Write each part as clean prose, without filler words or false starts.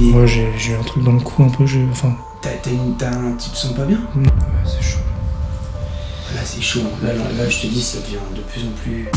Moi j'ai un truc dans le cou un peu, enfin... Tu te sens pas bien? Ouais, c'est chaud. Là c'est chaud, là je te dis ça devient de plus en plus...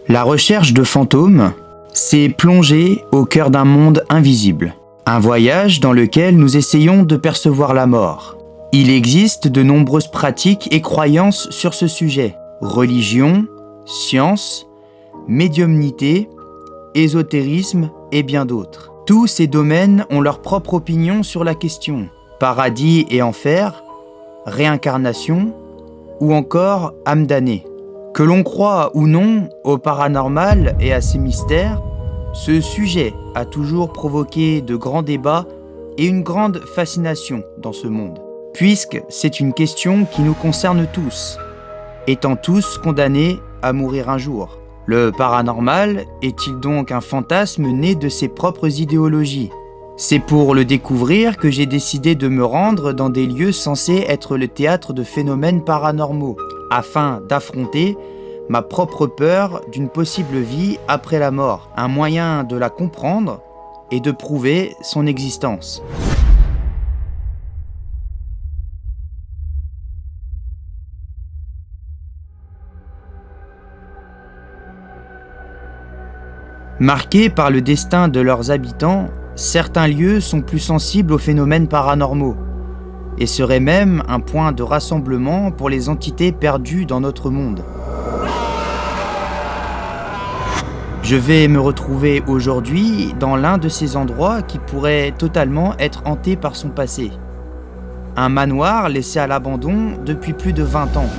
La recherche de fantômes, c'est plonger au cœur d'un monde invisible. Un voyage dans lequel nous essayons de percevoir la mort. Il existe de nombreuses pratiques et croyances sur ce sujet. Religion, science, médiumnité, ésotérisme et bien d'autres. Tous ces domaines ont leur propre opinion sur la question. Paradis et enfer, réincarnation ou encore âme damnée. Que l'on croit ou non au paranormal et à ses mystères, ce sujet a toujours provoqué de grands débats et une grande fascination dans ce monde, puisque c'est une question qui nous concerne tous, étant tous condamnés à mourir un jour. Le paranormal est-il donc un fantasme né de ses propres idéologies ? C'est pour le découvrir que j'ai décidé de me rendre dans des lieux censés être le théâtre de phénomènes paranormaux, afin d'affronter ma propre peur d'une possible vie après la mort, un moyen de la comprendre et de prouver son existence. Marqués par le destin de leurs habitants, certains lieux sont plus sensibles aux phénomènes paranormaux et seraient même un point de rassemblement pour les entités perdues dans notre monde. Je vais me retrouver aujourd'hui dans l'un de ces endroits qui pourrait totalement être hanté par son passé. Un manoir laissé à l'abandon depuis plus de 20 ans.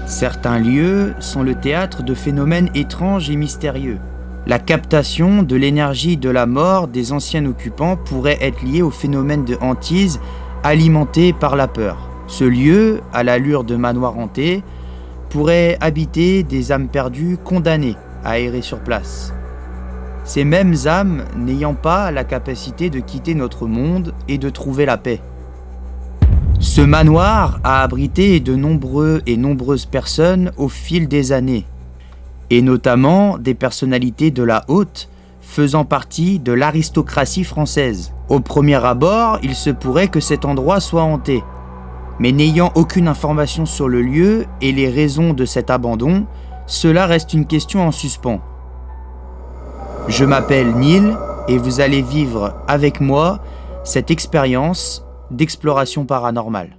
Certains lieux sont le théâtre de phénomènes étranges et mystérieux. La captation de l'énergie de la mort des anciens occupants pourrait être liée au phénomène de hantise alimenté par la peur. Ce lieu, à l'allure de manoir hanté, pourrait habiter des âmes perdues condamnées à errer sur place. Ces mêmes âmes n'ayant pas la capacité de quitter notre monde et de trouver la paix. Ce manoir a abrité de nombreuses personnes au fil des années, et notamment des personnalités de la haute faisant partie de l'aristocratie française. Au premier abord, il se pourrait que cet endroit soit hanté, mais n'ayant aucune information sur le lieu et les raisons de cet abandon, cela reste une question en suspens. Je m'appelle Neil et vous allez vivre avec moi cette expérience d'exploration paranormale.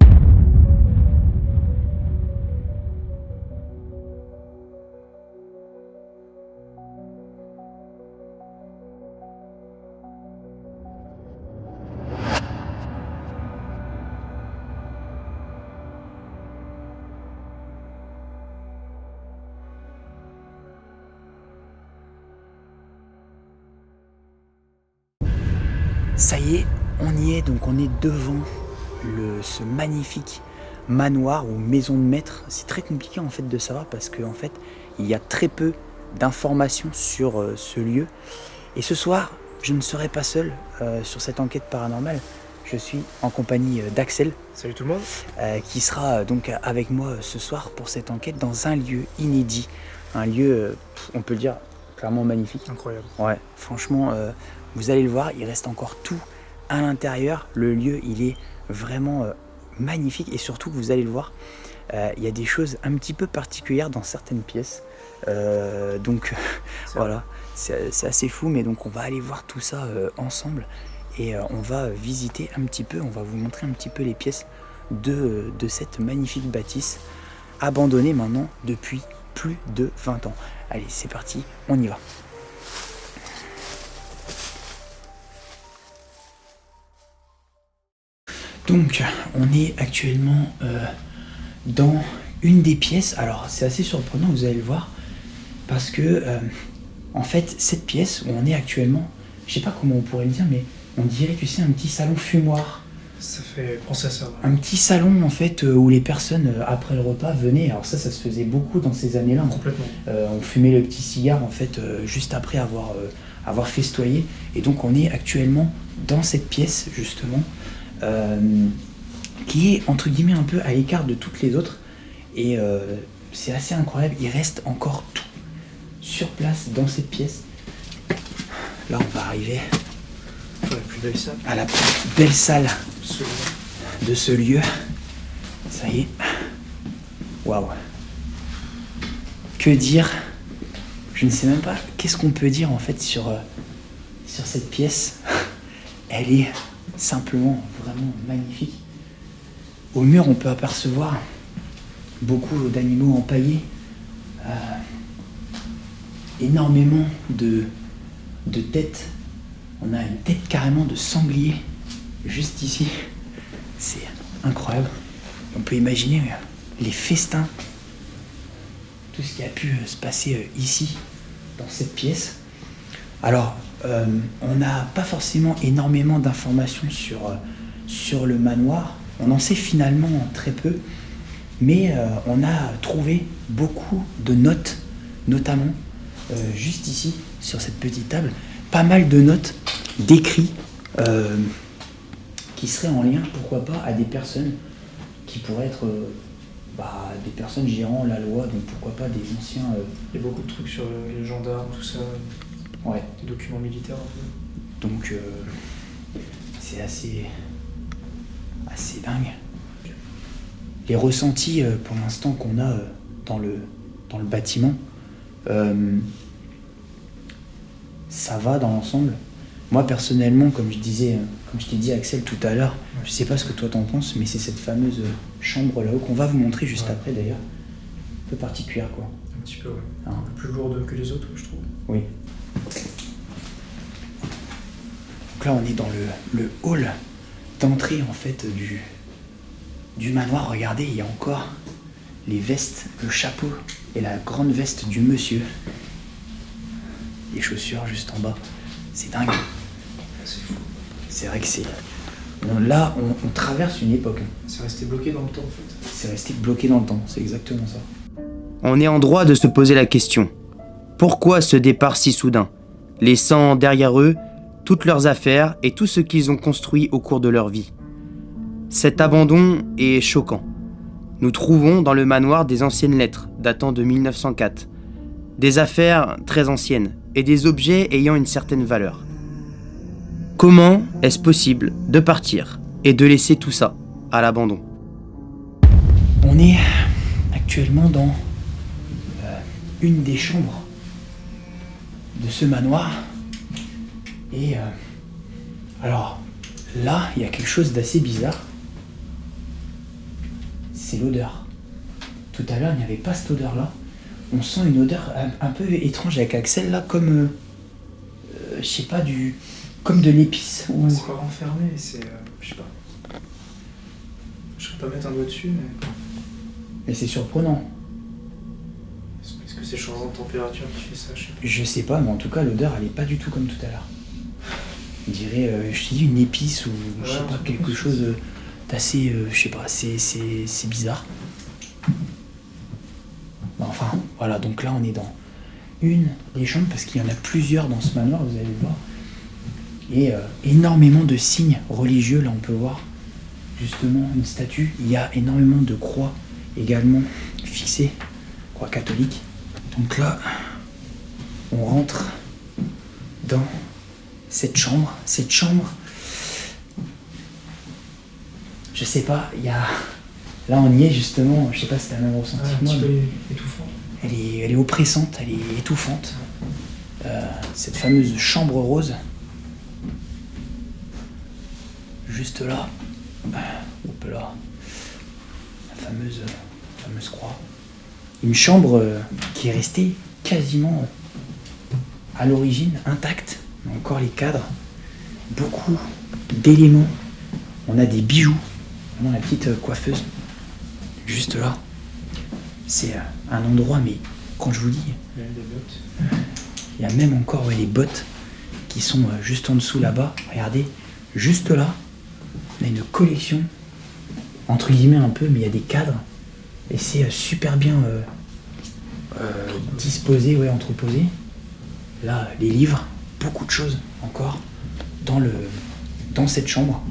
Ça y est, on y est, donc on est devant ce magnifique manoir ou maison de maître. C'est très compliqué en fait de savoir parce qu'en fait il y a très peu d'informations sur ce lieu. Et ce soir, je ne serai pas seul sur cette enquête paranormale. Je suis en compagnie d'Axel. Salut tout le monde. Qui sera donc avec moi ce soir pour cette enquête dans un lieu inédit. Un lieu, on peut le dire, clairement magnifique. Incroyable. Ouais, franchement, vous allez le voir, il reste encore tout à l'intérieur. Le lieu, il est vraiment magnifique et surtout, vous allez le voir, il y a des choses un petit peu particulières dans certaines pièces. Donc voilà, c'est assez fou, mais donc on va aller voir tout ça ensemble et on va visiter un petit peu, on va vous montrer un petit peu les pièces de cette magnifique bâtisse abandonnée maintenant depuis plus de 20 ans. Allez, c'est parti, on y va. Donc, on est actuellement dans une des pièces. Alors, c'est assez surprenant, vous allez le voir, parce que, en fait, cette pièce où on est actuellement, je sais pas comment on pourrait le dire, mais on dirait, tu sais, un petit salon fumoir. Ça fait penser à ça. Ouais. Un petit salon, en fait, où les personnes, après le repas, venaient. Alors ça se faisait beaucoup dans ces années-là. Complètement. On fumait le petit cigare, en fait, juste après avoir festoyé. Et donc, on est actuellement dans cette pièce, justement. qui est entre guillemets un peu à l'écart de toutes les autres. Et c'est assez incroyable, il reste encore tout sur place dans cette pièce. Là on va arriver La plus belle salle. à la plus belle salle Absolument. de ce lieu. Ça y est. Waouh. Que dire? Je ne sais même pas qu'est-ce qu'on peut dire en fait sur cette pièce. Elle est simplement vraiment magnifique. Au mur, on peut apercevoir beaucoup d'animaux empaillés, énormément de têtes. On a une tête carrément de sanglier juste ici. C'est incroyable. On peut imaginer les festins, tout ce qui a pu se passer ici, dans cette pièce. Alors, on n'a pas forcément énormément d'informations sur le manoir. On en sait finalement très peu, mais on a trouvé beaucoup de notes, notamment juste ici, sur cette petite table, pas mal de notes d'écrits qui seraient en lien, pourquoi pas, à des personnes qui pourraient être des personnes gérant la loi, donc pourquoi pas des anciens... Il y a beaucoup de trucs sur les gendarmes, tout ça, Ouais, des documents militaires un peu. donc c'est assez dingue. Les ressentis pour l'instant qu'on a dans le bâtiment, ça va dans l'ensemble. Moi personnellement, comme je t'ai dit Axel tout à l'heure, je sais pas ce que toi t'en penses, mais c'est cette fameuse chambre là-haut qu'on va vous montrer juste Ouais. après d'ailleurs. Un peu particulière quoi. Un petit peu, ouais. Hein. Un peu plus lourde que les autres, je trouve. Oui. Donc là, on est dans le hall d'entrée en fait du manoir. Regardez, il y a encore les vestes, le chapeau et la grande veste du monsieur. Les chaussures juste en bas. C'est dingue. C'est fou. C'est vrai que c'est... Là, on traverse une époque. C'est resté bloqué dans le temps, en fait. C'est resté bloqué dans le temps. C'est exactement ça. On est en droit de se poser la question. Pourquoi ce départ si soudain, laissant derrière eux toutes leurs affaires et tout ce qu'ils ont construit au cours de leur vie? Cet abandon est choquant. Nous trouvons dans le manoir des anciennes lettres datant de 1904, des affaires très anciennes et des objets ayant une certaine valeur. Comment est-ce possible de partir et de laisser tout ça à l'abandon? On est actuellement dans une des chambres de ce manoir. Et alors là, il y a quelque chose d'assez bizarre. C'est l'odeur. Tout à l'heure, il n'y avait pas cette odeur-là. On sent une odeur un peu étrange avec Axel, là, comme, je sais pas, comme de l'épice. Ou... C'est pas renfermé, c'est... je sais pas. Je sais pas mettre un doigt dessus, mais... Mais c'est surprenant. Est-ce que c'est le changement de température qui fait ça? Je sais pas. Je sais pas, mais en tout cas, l'odeur, elle est pas du tout comme tout à l'heure. On dirait, je te dis, une épice ou je sais Ouais, pas, c'est quelque possible. chose d'assez, je sais pas, c'est bizarre. Enfin, voilà, donc là, on est dans une des chambres, parce qu'il y en a plusieurs dans ce manoir, vous allez le voir. Et énormément de signes religieux, là, on peut voir justement une statue. Il y a énormément de croix également fixées, croix catholiques. Donc là, on rentre dans cette chambre. Cette chambre, je sais pas, il y a... Là, on y est justement, je sais pas si t'as le même ressenti Un que moi, petit mais peu étouffant. elle est oppressante, elle est étouffante. Cette fameuse chambre rose, juste là, hop là, la fameuse croix. Une chambre qui est restée quasiment à l'origine intacte, mais encore les cadres, beaucoup d'éléments. On a des bijoux, vraiment la petite coiffeuse, juste là. C'est un endroit, mais quand je vous dis, Il y a des bottes. il y a même encore les bottes qui sont juste en dessous là-bas. Regardez, juste là, on a une collection, entre guillemets un peu, mais il y a des cadres. Et c'est super bien disposé, ouais, entreposé. Là, les livres, beaucoup de choses encore dans cette chambre.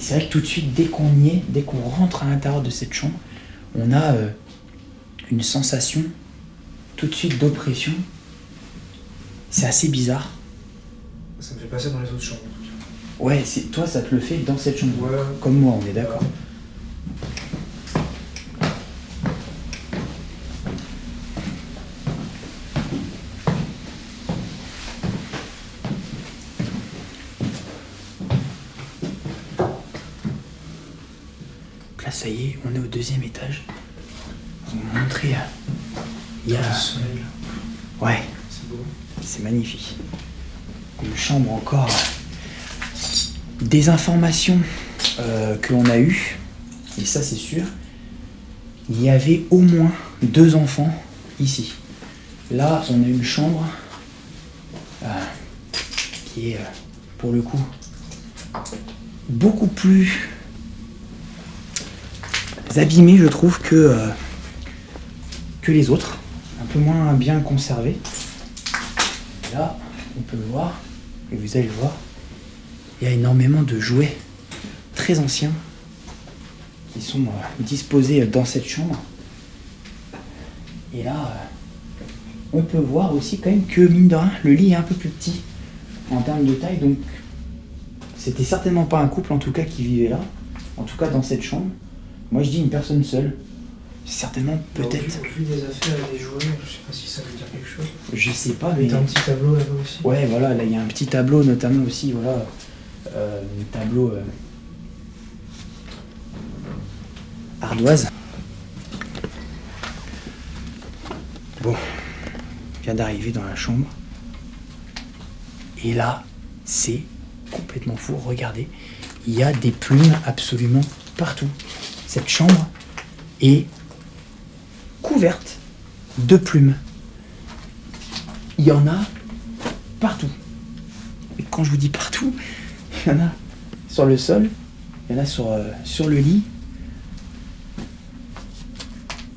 Et c'est vrai que tout de suite, dès qu'on y est, dès qu'on rentre à l'intérieur de cette chambre, on a une sensation tout de suite d'oppression. C'est assez bizarre. Ça me fait passer dans les autres chambres. En tout cas. Ouais, toi ça te le fait dans cette chambre. Ouais. Comme moi, on est d'accord. Là, ça y est, on est au 2e étage. On va vous montrer. Il y a. Le soleil, là. Ouais, C'est beau. c'est magnifique. Une chambre encore. Des informations que l'on a eues, et ça c'est sûr, il y avait au moins 2 enfants ici. Là, on a une chambre qui est, pour le coup, beaucoup plus abîmée, je trouve, que les autres. Un peu moins bien conservée. Là, on peut le voir, et vous allez le voir, il y a énormément de jouets très anciens qui sont disposés dans cette chambre. Et là, on peut voir aussi quand même que, mine de rien, le lit est un peu plus petit en termes de taille. Donc, c'était certainement pas un couple, en tout cas, qui vivait là. En tout cas, dans cette chambre. Moi, je dis une personne seule. Certainement, peut-être. Au vu des affaires et des jouets, je sais pas si ça veut dire quelque chose. Je sais pas, Mais mais... t'as un petit tableau là-bas aussi. Ouais, voilà, là, il y a un petit tableau, notamment aussi, voilà. Un tableau ardoise. Bon, je viens d'arriver dans la chambre. Et là, c'est complètement fou. Regardez, il y a des plumes absolument partout. Cette chambre est couverte de plumes. Il y en a partout. Et quand je vous dis partout, il y en a sur le sol, il y en a sur le lit.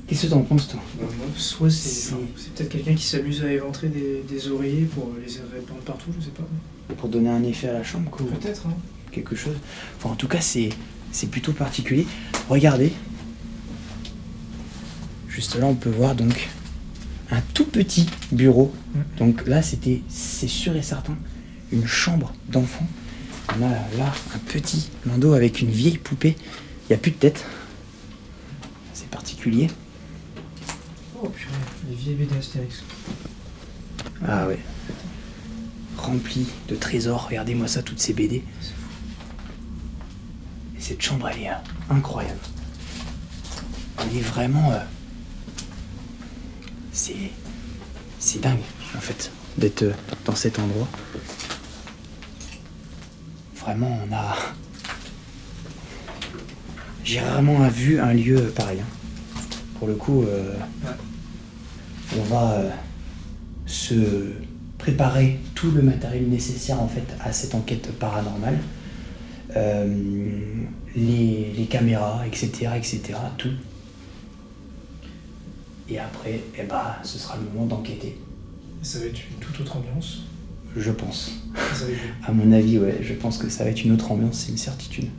Qu'est-ce que t'en penses, toi? Bah, moi, soit c'est peut-être quelqu'un qui s'amuse à éventrer des oreillers pour les répandre partout, je sais pas. Pour donner un effet à la chambre, quoi. Peut-être, hein. Quelque chose. Enfin, en tout cas, c'est plutôt particulier. Regardez. Juste là, on peut voir donc un tout petit bureau. Donc là, c'est sûr et certain, une chambre d'enfant. On a là un petit landau avec une vieille poupée. Il n'y a plus de tête. C'est particulier. Oh purée, les vieilles BD Astérix. Ah ouais. Rempli de trésors. Regardez-moi ça, toutes ces BD. C'est fou. Et cette chambre, elle est incroyable. Elle est vraiment... C'est dingue, en fait, d'être dans cet endroit. Vraiment, j'ai rarement vu un lieu pareil. Hein. Pour le coup, on va se préparer tout le matériel nécessaire, en fait, à cette enquête paranormale. Les caméras, etc., tout. Et après, ce sera le moment d'enquêter. Ça va être une toute autre ambiance. Je pense. Ça va être... À mon avis, ouais, je pense que ça va être une autre ambiance, c'est une certitude.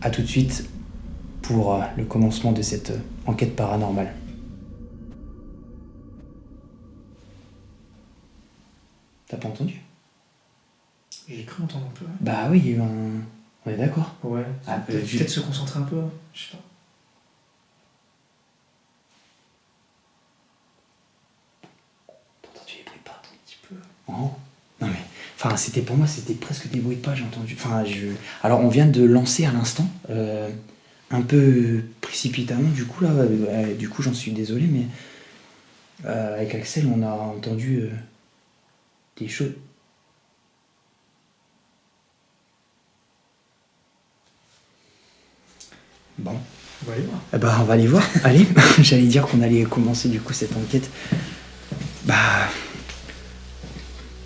A tout de suite pour le commencement de cette enquête paranormale. T'as pas entendu? J'ai cru entendre un peu. Ouais. Bah oui, il y a eu un... On est d'accord? Ouais. Ah, Peut-être se concentrer un peu, hein. Je sais pas. T'as entendu les bruits de pas un petit peu en haut? Non mais, enfin, c'était pour moi, c'était presque des bruits de pas, j'ai entendu. Enfin, alors, on vient de lancer à l'instant, un peu précipitamment, du coup, là, du coup, j'en suis désolé, mais avec Axel, on a entendu des choses. Bon. On va aller voir. On va aller voir. Allez, j'allais dire qu'on allait commencer du coup cette enquête.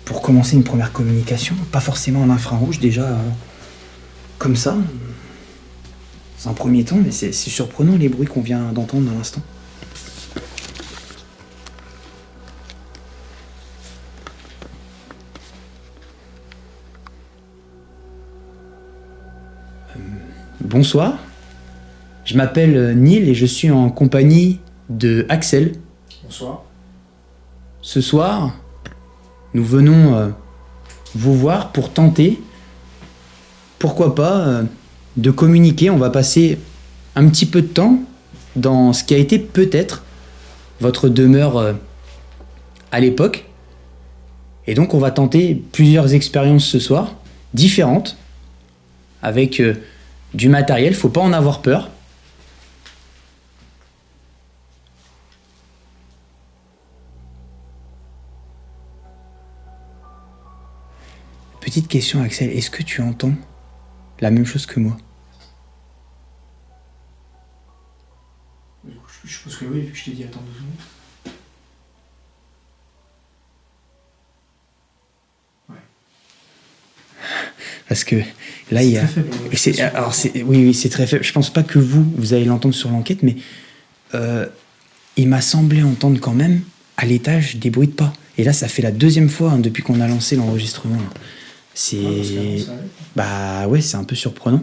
Pour commencer une première communication, pas forcément en infrarouge déjà, comme ça. C'est un premier temps, mais c'est surprenant les bruits qu'on vient d'entendre dans l'instant. Bonsoir, je m'appelle Neil et je suis en compagnie de Axel. Bonsoir. Ce soir, nous venons vous voir pour tenter, pourquoi pas, de communiquer. On va passer un petit peu de temps dans ce qui a été peut-être votre demeure à l'époque. Et donc on va tenter plusieurs expériences ce soir, différentes, avec du matériel, faut pas en avoir peur. Petite question Axel, est-ce que tu entends la même chose que moi? Je suppose que oui, vu que je t'ai dit attends 2 secondes. Parce que là il y a... Très faible, Et c'est... Alors oui, c'est très faible. Je pense pas que vous allez l'entendre sur l'enquête, mais il m'a semblé entendre quand même à l'étage des bruits de pas. Et là ça fait la 2e fois depuis qu'on a lancé l'enregistrement. C'est... Bah ouais, c'est un peu surprenant.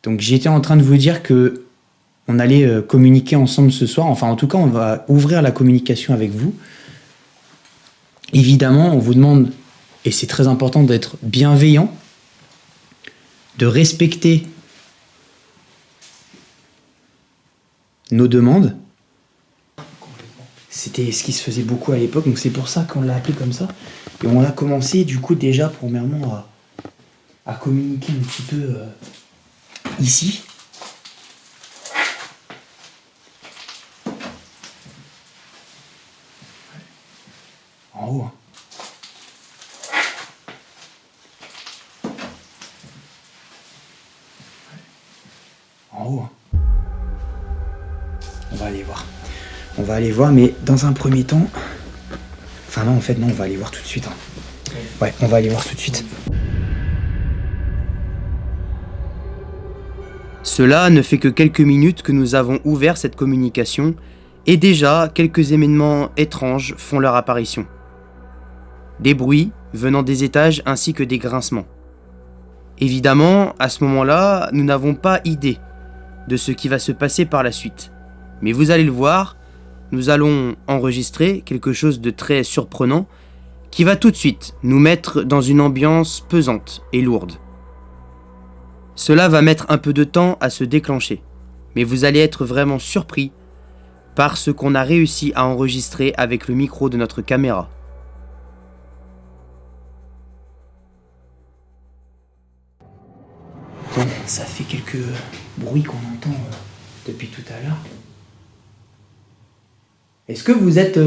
Donc j'étais en train de vous dire que on allait communiquer ensemble ce soir. Enfin, en tout cas, on va ouvrir la communication avec vous. Évidemment, on vous demande, et c'est très important, d'être bienveillant, de respecter nos demandes. C'était ce qui se faisait beaucoup à l'époque, donc c'est pour ça qu'on l'a appelé comme ça. Et on a commencé, du coup, déjà, premièrement, à communiquer un petit peu ici. En haut. En haut. On va aller voir. On va aller voir, mais dans un premier temps... Enfin non, en fait, non, on va aller voir tout de suite. Ouais, on va aller voir tout de suite. Cela ne fait que quelques minutes que nous avons ouvert cette communication et déjà quelques événements étranges font leur apparition. Des bruits venant des étages ainsi que des grincements. Évidemment, à ce moment-là, nous n'avons pas idée de ce qui va se passer par la suite. Mais vous allez le voir, nous allons enregistrer quelque chose de très surprenant qui va tout de suite nous mettre dans une ambiance pesante et lourde. Cela va mettre un peu de temps à se déclencher, mais vous allez être vraiment surpris par ce qu'on a réussi à enregistrer avec le micro de notre caméra. Bon, ça fait quelques bruits qu'on entend depuis tout à l'heure. Est-ce que vous êtes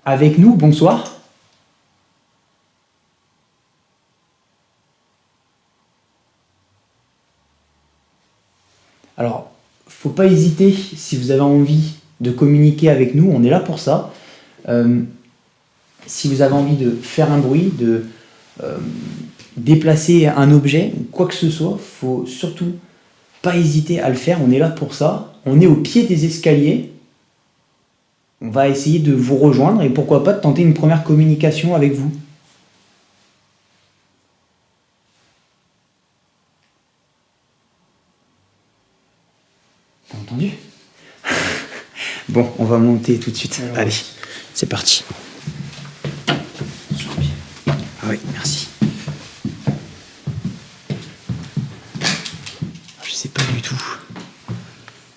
avec nous? Bonsoir. Alors, faut pas hésiter si vous avez envie de communiquer avec nous, on est là pour ça. Si vous avez envie de faire un bruit, de déplacer un objet, ou quoi que ce soit, faut surtout pas hésiter à le faire, on est là pour ça. On est au pied des escaliers. On va essayer de vous rejoindre et pourquoi pas de tenter une première communication avec vous. T'as entendu? Bon, on va monter tout de suite. Alors, allez, c'est parti. Sur le pied. Ah oui, merci. Je sais pas du tout.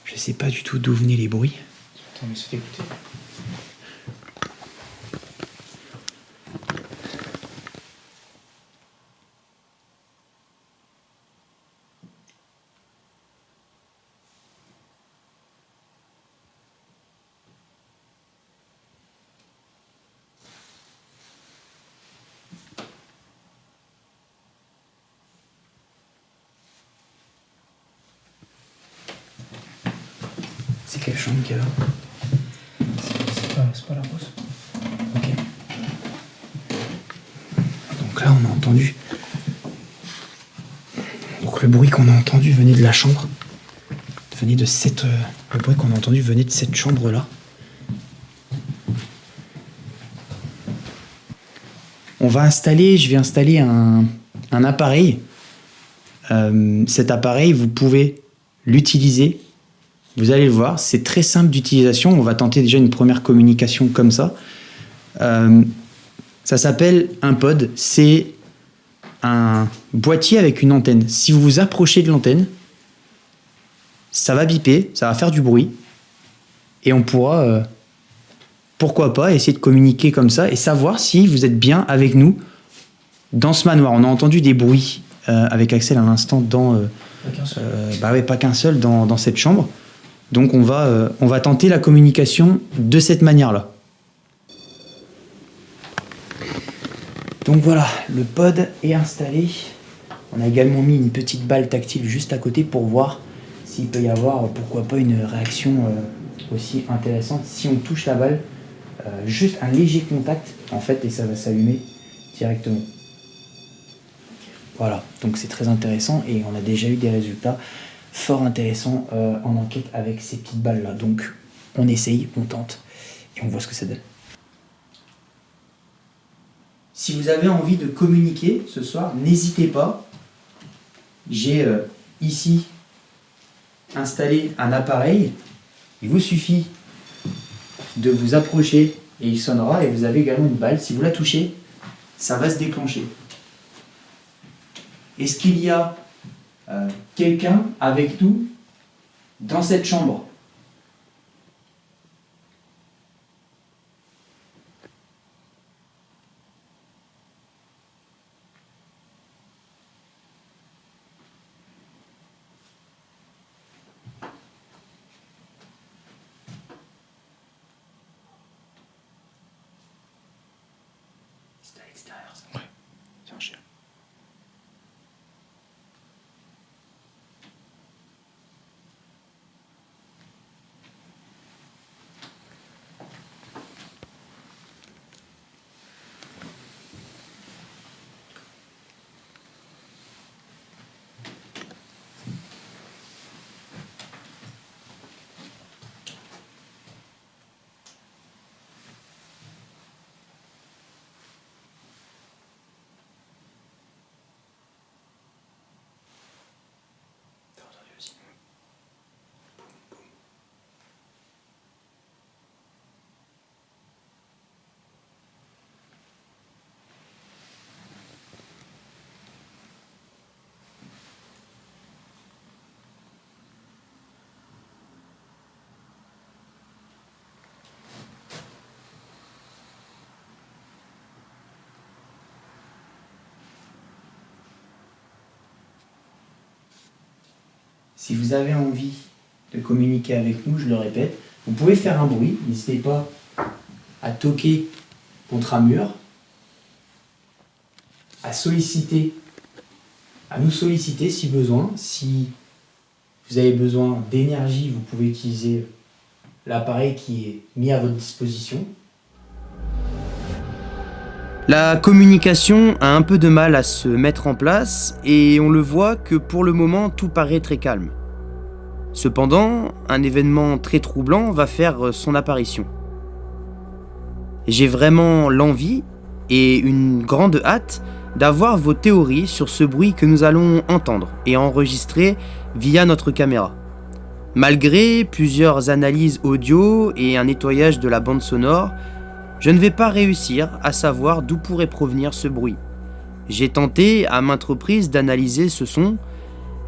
Je sais pas du tout d'où venaient les bruits. Attends, mais c'est d'écouter. C'est quelle chambre qu'il y a là? C'est pas la brosse. Ok. Donc là, on a entendu. Donc le bruit qu'on a entendu venait de la chambre. Venait de cette. Le bruit qu'on a entendu venait de cette chambre-là. On va installer. Je vais installer un appareil cet appareil, vous pouvez l'utiliser. Vous allez le voir, c'est très simple d'utilisation. On va tenter déjà une première communication comme ça. Ça s'appelle un pod. C'est un boîtier avec une antenne. Si vous vous approchez de l'antenne, ça va biper, ça va faire du bruit. Et on pourra, pourquoi pas, essayer de communiquer comme ça et savoir si vous êtes bien avec nous dans ce manoir. On a entendu des bruits avec Axel à l'instant dans... Pas qu'un seul. pas qu'un seul dans cette chambre. Donc on va tenter la communication de cette manière-là. Donc voilà, le pod est installé. On a également mis une petite balle tactile juste à côté pour voir s'il peut y avoir, pourquoi pas, une réaction aussi intéressante. Si on touche la balle, juste un léger contact en fait et ça va s'allumer directement. Voilà, donc c'est très intéressant et on a déjà eu des résultats fort intéressants en enquête avec ces petites balles là. Donc on essaye, on tente et on voit ce que ça donne. Si vous avez envie de communiquer ce soir, n'hésitez pas. J'ai ici installé un appareil. Il vous suffit de vous approcher et il sonnera. Et vous avez également une balle. Si vous la touchez, ça va se déclencher. Est-ce qu'il y a quelqu'un avec nous dans cette chambre ? C'est à l'extérieur, ça. Ouais, c'est un chien. T'as entendu aussi ? Boum, boum. Si vous avez envie de communiquer avec nous, je le répète, vous pouvez faire un bruit. N'hésitez pas à toquer contre un mur, à nous solliciter si besoin. Si vous avez besoin d'énergie, vous pouvez utiliser l'appareil qui est mis à votre disposition. La communication a un peu de mal à se mettre en place et on le voit que pour le moment tout paraît très calme. Cependant, un événement très troublant va faire son apparition. J'ai vraiment l'envie et une grande hâte d'avoir vos théories sur ce bruit que nous allons entendre et enregistrer via notre caméra. Malgré plusieurs analyses audio et un nettoyage de la bande sonore, je ne vais pas réussir à savoir d'où pourrait provenir ce bruit. J'ai tenté à maintes reprises d'analyser ce son,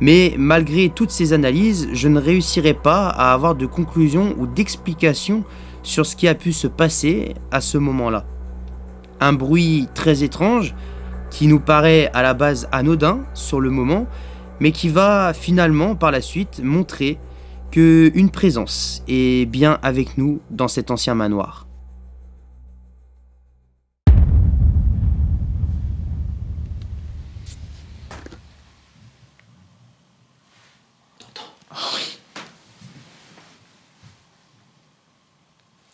mais malgré toutes ces analyses, je ne réussirai pas à avoir de conclusion ou d'explication sur ce qui a pu se passer à ce moment-là. Un bruit très étrange qui nous paraît à la base anodin sur le moment, mais qui va finalement par la suite montrer qu'une présence est bien avec nous dans cet ancien manoir.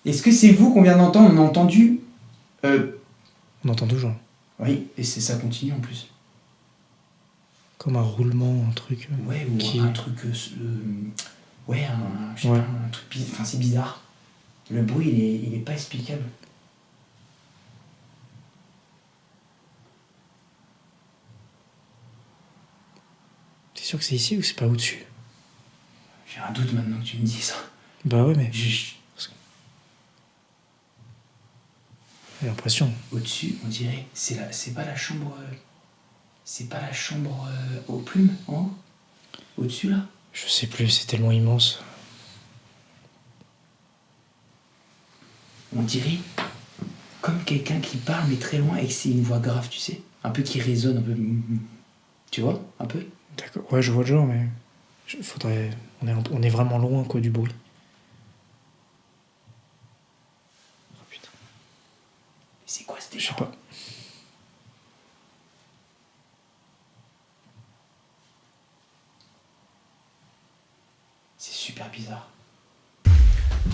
Est-ce que c'est vous qu'on vient d'entendre ? On a entendu... On entend toujours. Oui, et ça continue en plus. Comme un roulement, un truc. Ouais, ou qui... un truc... ouais, je sais Ouais. pas, un truc bizarre. Enfin, c'est bizarre. Le bruit, il est pas explicable. sûr que c'est ici ou c'est pas au-dessus? J'ai un doute maintenant que tu me dis ça. Bah ouais, mais J'ai l'impression. au-dessus, on dirait, c'est pas la chambre... c'est pas la chambre aux plumes, en haut? Au-dessus, là? Je sais plus, c'est tellement immense. On dirait comme quelqu'un qui parle, mais très loin, et que c'est une voix grave, tu sais. Un peu qui résonne, un peu... Tu vois? Un peu? D'accord, ouais, je vois le genre, mais... faudrait... On est vraiment loin, quoi, du bruit. Oh putain. C'est quoi ce Je sais délire? pas. C'est super bizarre.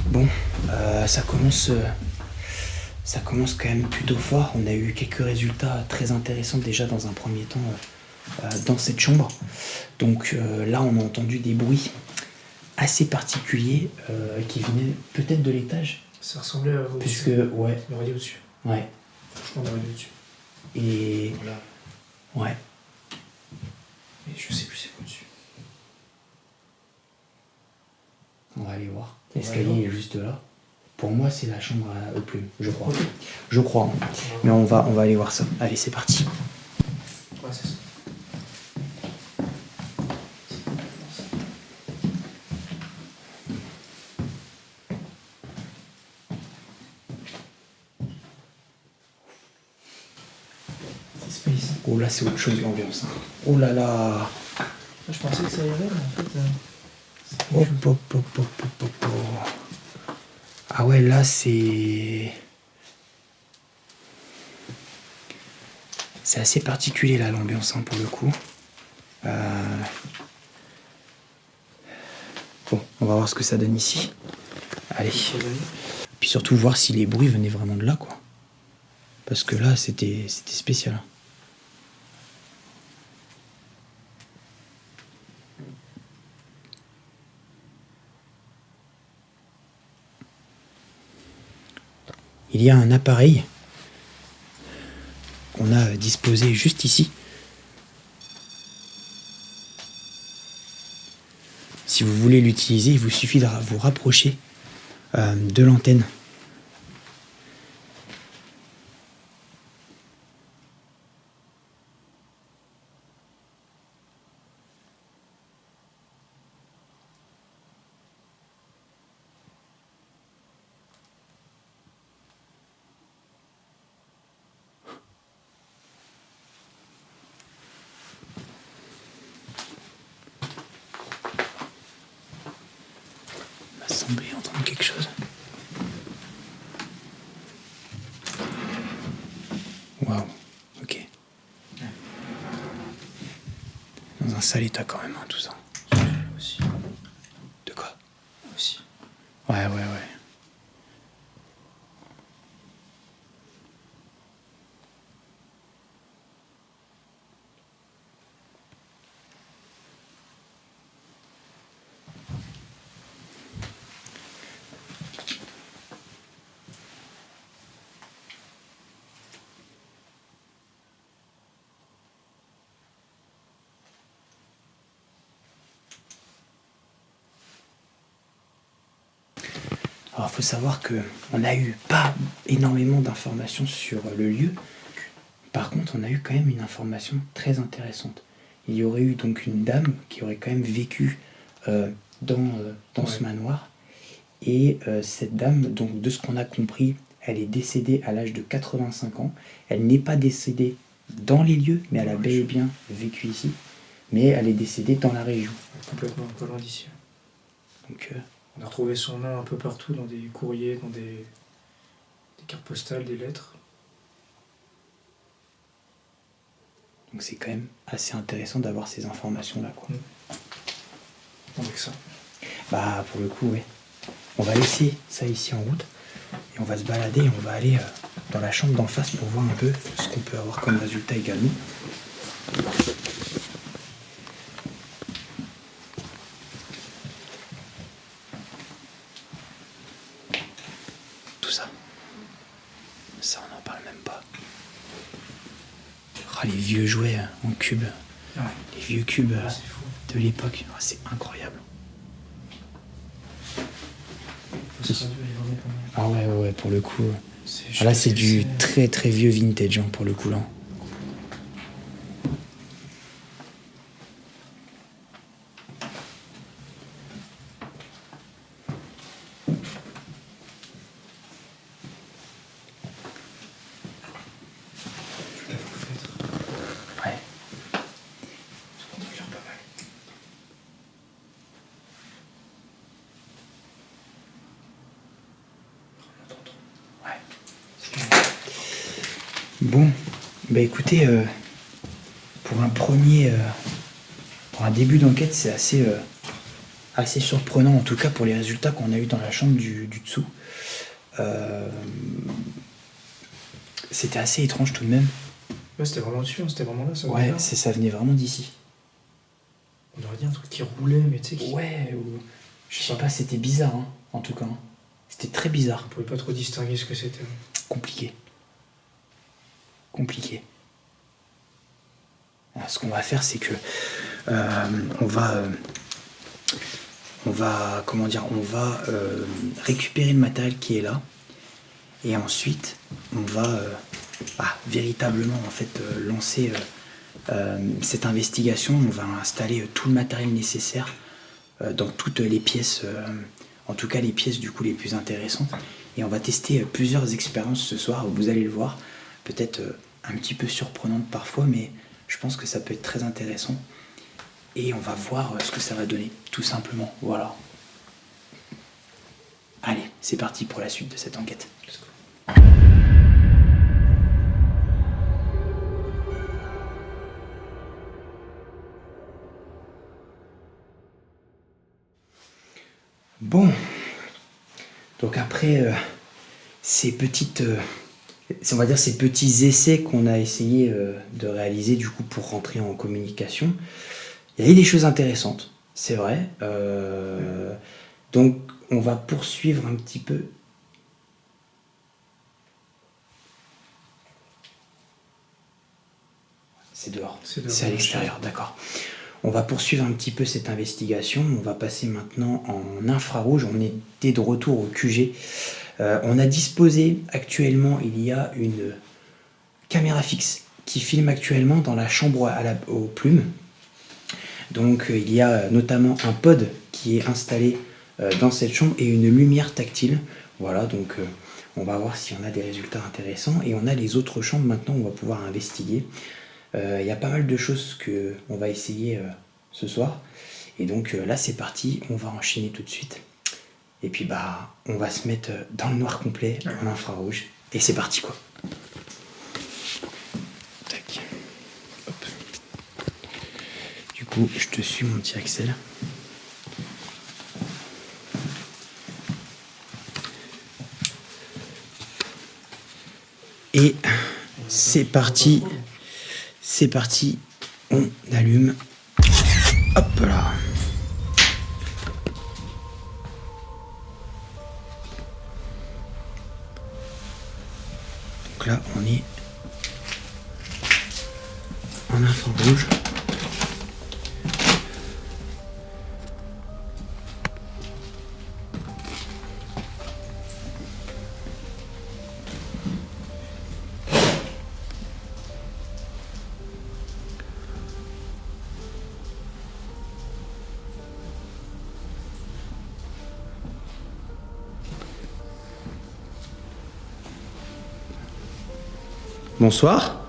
Bon, ça commence quand même plutôt fort. On a eu quelques résultats très intéressants déjà dans un premier temps dans cette chambre. Donc là, on a entendu des bruits assez particuliers qui venaient peut-être de l'étage. Ça ressemblait à au-dessus. Puisque, ouais, On aurait dit au-dessus. ouais. Franchement, on aurait dit au-dessus. Et, Voilà. ouais. Et je sais plus c'est quoi au-dessus. On va aller voir. On va aller L'escalier est juste là. Pour moi, c'est la chambre aux plumes, je crois. Je crois. Hein. Mais on va aller voir ça. Allez, c'est parti. Ouais, c'est ça. C'est space. Oh là, c'est autre chose l'ambiance. Hein. Oh là là. Je pensais que ça irait, mais en fait. Hop, hop, hop, hop, hop, hop, hop. Ah ouais, là, c'est... C'est assez particulier, là, l'ambiance, hein, pour le coup. Bon, on va voir ce que ça donne ici. Allez. Puis surtout voir si les bruits venaient vraiment de là, quoi. Parce que là, c'était spécial. Il y a un appareil qu'on a disposé juste ici. Si vous voulez l'utiliser, il vous suffit de vous rapprocher de l'antenne. Il m'a semblé entendre quelque chose. Waouh, ok. Dans un sale état quand même, hein, tout ça. Aussi. De quoi? Aussi. Ouais. Alors, il faut savoir qu'on n'a eu pas énormément d'informations sur le lieu. Par contre, on a eu quand même une information très intéressante. Il y aurait eu donc une dame qui aurait quand même vécu dans ce manoir. Et cette dame, donc de ce qu'on a compris, elle est décédée à l'âge de 85 ans. Elle n'est pas décédée dans les lieux, mais elle a bel et bien vécu ici. Mais elle est décédée dans la région. Complètement pas loin d'ici. Donc, On a retrouvé son nom un peu partout, dans des courriers, dans des cartes postales, des lettres. donc c'est quand même assez intéressant d'avoir ces informations-là, quoi. Avec ça. Bah, pour le coup, oui. On va laisser ça ici en route. Et on va se balader et on va aller dans la chambre d'en face pour voir un peu ce qu'on peut avoir comme résultat également. Tout ça. Ça, on n'en parle même pas. Ah, les vieux jouets en cube. Ouais. Les vieux cubes Ah, c'est fou. de de l'époque. Ah, c'est incroyable. Ah ouais, pour le coup. Là, c'est du très très vieux vintage, pour le coup, là. Ouais. Bon, bah écoutez, pour un début d'enquête, c'est assez surprenant, en tout cas pour les résultats qu'on a eu dans la chambre du dessous. C'était assez étrange tout de même. Ouais, c'était vraiment dessus, c'était vraiment là. Ça Ouais, ça venait vraiment d'ici. On aurait dit un truc qui roulait, mais tu sais. Ouais, ou... je sais pas, c'était bizarre, en tout cas. C'était très bizarre. On pouvait pas trop distinguer ce que c'était. Compliqué. Alors, ce qu'on va faire, c'est que on va récupérer le matériel qui est là, et ensuite on va véritablement lancer cette investigation. On va installer tout le matériel nécessaire dans toutes les pièces, en tout cas les pièces du coup les plus intéressantes, et on va tester plusieurs expériences ce soir. Vous allez le voir, peut-être un petit peu surprenante parfois, mais je pense que ça peut être très intéressant, et on va voir ce que ça va donner, tout simplement. Voilà. Allez, c'est parti pour la suite de cette enquête. Let's go. Bon, donc après ces petits essais qu'on a essayé de réaliser du coup pour rentrer en communication, il y a eu des choses intéressantes, c'est vrai. Donc on va poursuivre un petit peu. C'est dehors, c'est à l'extérieur, d'accord. On va poursuivre un petit peu cette investigation. On va passer maintenant en infrarouge. On était de retour au QG. On a disposé actuellement, il y a une caméra fixe qui filme actuellement dans la chambre aux plumes. Donc il y a notamment un pod qui est installé dans cette chambre et une lumière tactile. Voilà, donc on va voir si on a des résultats intéressants. Et on a les autres chambres maintenant où on va pouvoir investiguer. Il y a pas mal de choses qu'on va essayer ce soir. Et donc là c'est parti, on va enchaîner tout de suite. Et puis on va se mettre dans le noir complet, en infrarouge. Et c'est parti quoi. Tac. Hop. Du coup, je te suis mon petit Axel. Et c'est parti. C'est parti. On allume. Hop là. Donc là, on est en infrarouge. Bonsoir.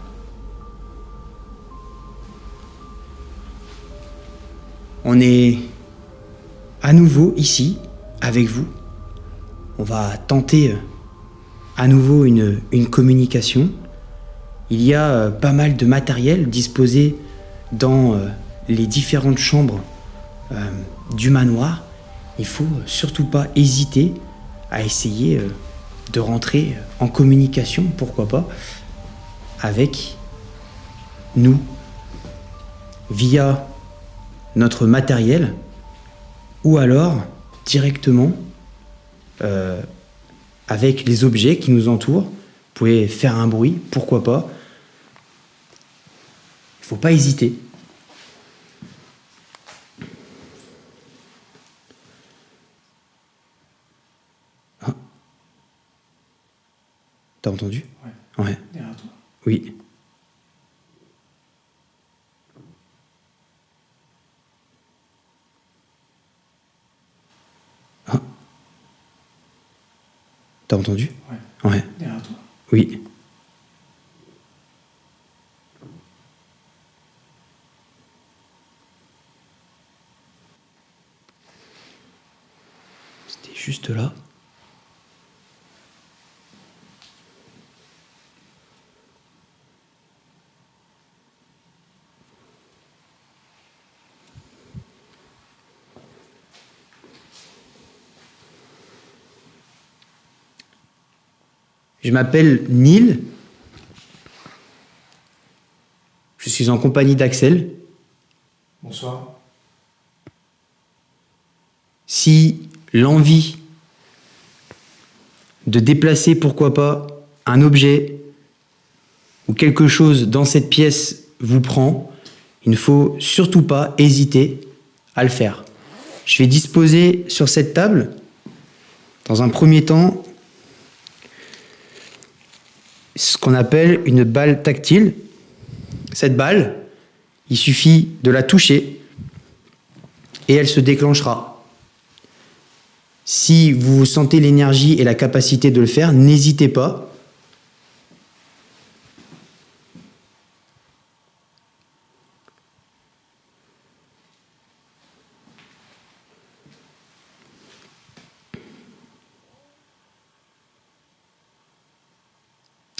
On est à nouveau ici avec vous. On va tenter à nouveau une communication. Il y a pas mal de matériel disposé dans les différentes chambres du manoir. Il faut surtout pas hésiter à essayer de rentrer en communication, pourquoi pas, avec nous via notre matériel ou alors directement avec les objets qui nous entourent. Vous pouvez faire un bruit, pourquoi pas. Il ne faut pas hésiter. T'as entendu? Ouais. Ouais. Derrière toi. Oui. Ah. T'as entendu? Ouais. Ouais. Derrière toi. Oui. C'était juste là. Je m'appelle Neil. Je suis en compagnie d'Axel. Bonsoir. Si l'envie de déplacer, pourquoi pas, un objet ou quelque chose dans cette pièce vous prend, il ne faut surtout pas hésiter à le faire. Je vais disposer sur cette table, dans un premier temps, ce qu'on appelle une balle tactile. Cette balle, il suffit de la toucher et elle se déclenchera. Si vous sentez l'énergie et la capacité de le faire, n'hésitez pas.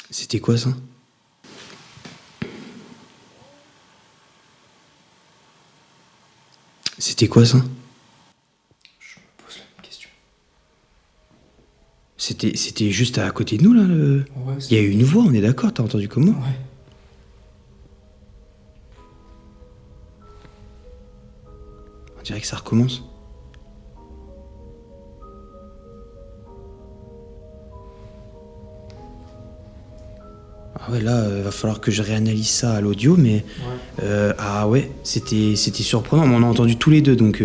C'était quoi ça? C'était quoi ça? Je me pose la même question. C'était juste à côté de nous là. Ouais, Il y a eu une voix, on est d'accord? T'as entendu comment? Ouais. On dirait que ça recommence. Ah ouais, là, va falloir que je réanalyse ça à l'audio, mais... Ouais. ah ouais, c'était surprenant, mais on a entendu tous les deux, donc...